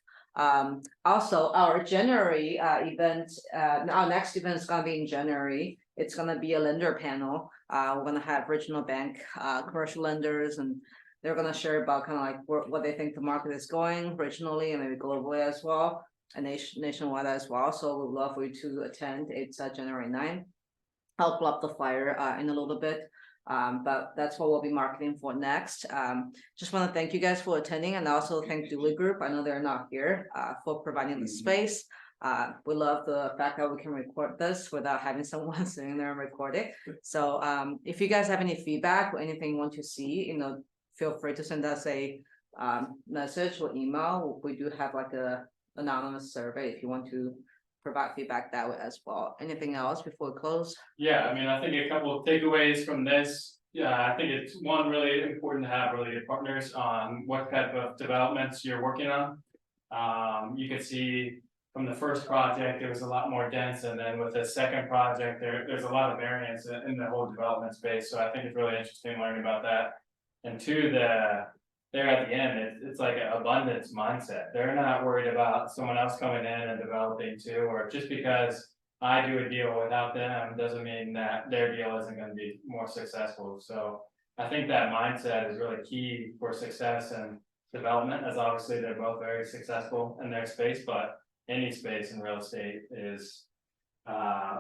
Speaker 1: Also, our January event, our next event is gonna be in January. It's gonna be a lender panel. We're gonna have regional bank, commercial lenders, and they're gonna share about kind of like what they think the market is going regionally and maybe globally as well, and nationwide as well. So we'd love for you to attend. It's January 9th. I'll pull up the flyer in a little bit. But that's what we'll be marketing for next. Just want to thank you guys for attending, and also thank Dooley Group. I know they're not here for providing the space. We love the fact that we can record this without having someone sitting there and record it. So if you guys have any feedback or anything you want to see, feel free to send us a message or email. We do have like a anonymous survey if you want to provide feedback that way as well. Anything else before we close?
Speaker 2: Yeah, I mean, I think a couple of takeaways from this. Yeah, I think it's one, really important to have really good partners on what type of developments you're working on. You can see from the first project, it was a lot more dense, and then with the second project, there's a lot of variance in the whole development space. So I think it's really interesting learning about that. And two, there at the end, it's like an abundance mindset. They're not worried about someone else coming in and developing too, or just because I do a deal without them doesn't mean that their deal isn't going to be more successful. So I think that mindset is really key for success and development, as obviously they're both very successful in their space, but any space in real estate is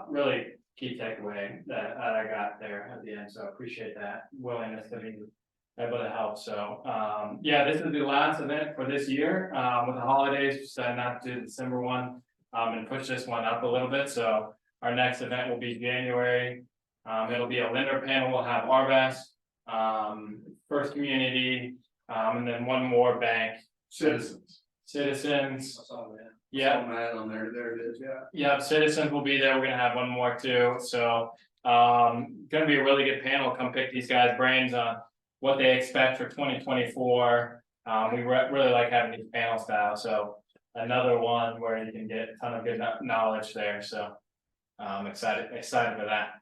Speaker 2: really key takeaway that I got there at the end. So I appreciate that willingness to be able to help. So yeah, this is the last event for this year. With the holidays, we decided not to do the December one and push this one up a little bit. So our next event will be January. It'll be a lender panel. We'll have RBAS, First Community, and then one more bank. Citizens.
Speaker 4: I saw that.
Speaker 2: Yeah.
Speaker 4: Matt on there it is, yeah.
Speaker 2: Yeah, Citizens will be there. We're gonna have one more too. So gonna be a really good panel. Come pick these guys' brains on what they expect for 2024. We really like having these panel style. So another one where you can get a ton of good knowledge there. So excited for that.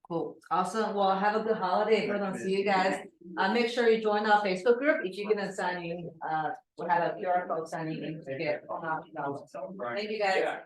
Speaker 1: Cool. Awesome. Well, have a good holiday. If I don't see you guys, make sure you join our Facebook group. If you're gonna sign in, we'll have a QR code signing in to get on our. Thank you guys.